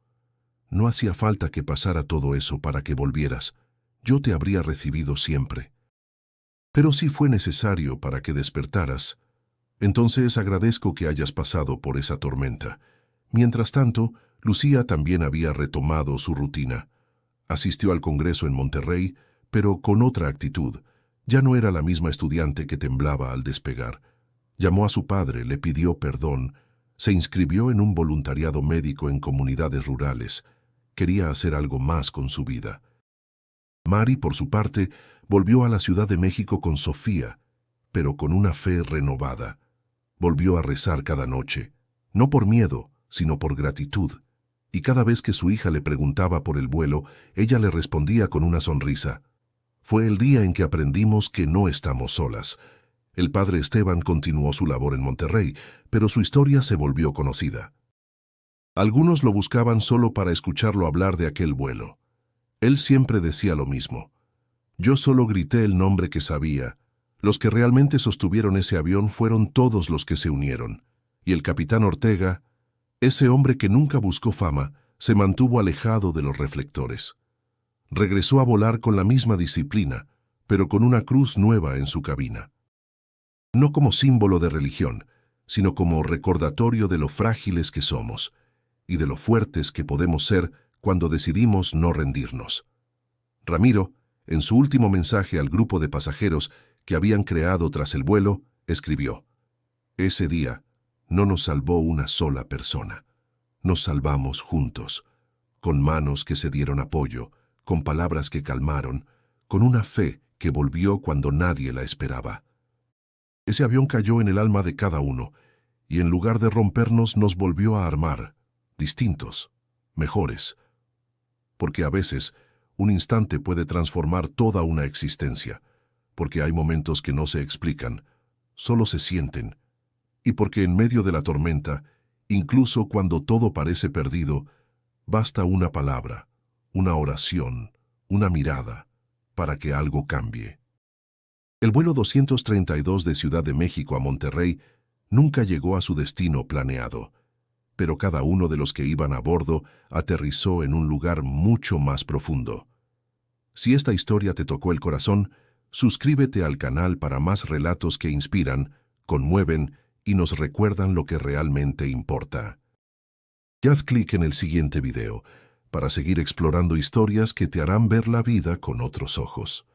«No hacía falta que pasara todo eso para que volvieras. Yo te habría recibido siempre. Pero sí fue necesario para que despertaras. Entonces agradezco que hayas pasado por esa tormenta». Mientras tanto, Lucía también había retomado su rutina. Asistió al Congreso en Monterrey, pero con otra actitud. Ya no era la misma estudiante que temblaba al despegar. Llamó a su padre, le pidió perdón, se inscribió en un voluntariado médico en comunidades rurales. Quería hacer algo más con su vida. Mari, por su parte, volvió a la Ciudad de México con Sofía, pero con una fe renovada. Volvió a rezar cada noche, no por miedo, sino por gratitud, y cada vez que su hija le preguntaba por el vuelo, ella le respondía con una sonrisa. Fue el día en que aprendimos que no estamos solas. El padre Esteban continuó su labor en Monterrey, pero su historia se volvió conocida. Algunos lo buscaban solo para escucharlo hablar de aquel vuelo. Él siempre decía lo mismo. Yo solo grité el nombre que sabía. Los que realmente sostuvieron ese avión fueron todos los que se unieron. Y el capitán Ortega, ese hombre que nunca buscó fama, se mantuvo alejado de los reflectores. Regresó a volar con la misma disciplina, pero con una cruz nueva en su cabina. No como símbolo de religión, sino como recordatorio de lo frágiles que somos y de lo fuertes que podemos ser cuando decidimos no rendirnos. Ramiro, en su último mensaje al grupo de pasajeros que habían creado tras el vuelo, escribió: «Ese día no nos salvó una sola persona. Nos salvamos juntos, con manos que se dieron apoyo, con palabras que calmaron, con una fe que volvió cuando nadie la esperaba. Ese avión cayó en el alma de cada uno, y en lugar de rompernos nos volvió a armar, distintos, mejores. Porque a veces, un instante puede transformar toda una existencia, porque hay momentos que no se explican, solo se sienten, y porque en medio de la tormenta, incluso cuando todo parece perdido, basta una palabra, una oración, una mirada, para que algo cambie. El vuelo 232 de Ciudad de México a Monterrey nunca llegó a su destino planeado, pero cada uno de los que iban a bordo aterrizó en un lugar mucho más profundo. Si esta historia te tocó el corazón, suscríbete al canal para más relatos que inspiran, conmueven y nos recuerdan lo que realmente importa. Y haz clic en el siguiente video para seguir explorando historias que te harán ver la vida con otros ojos.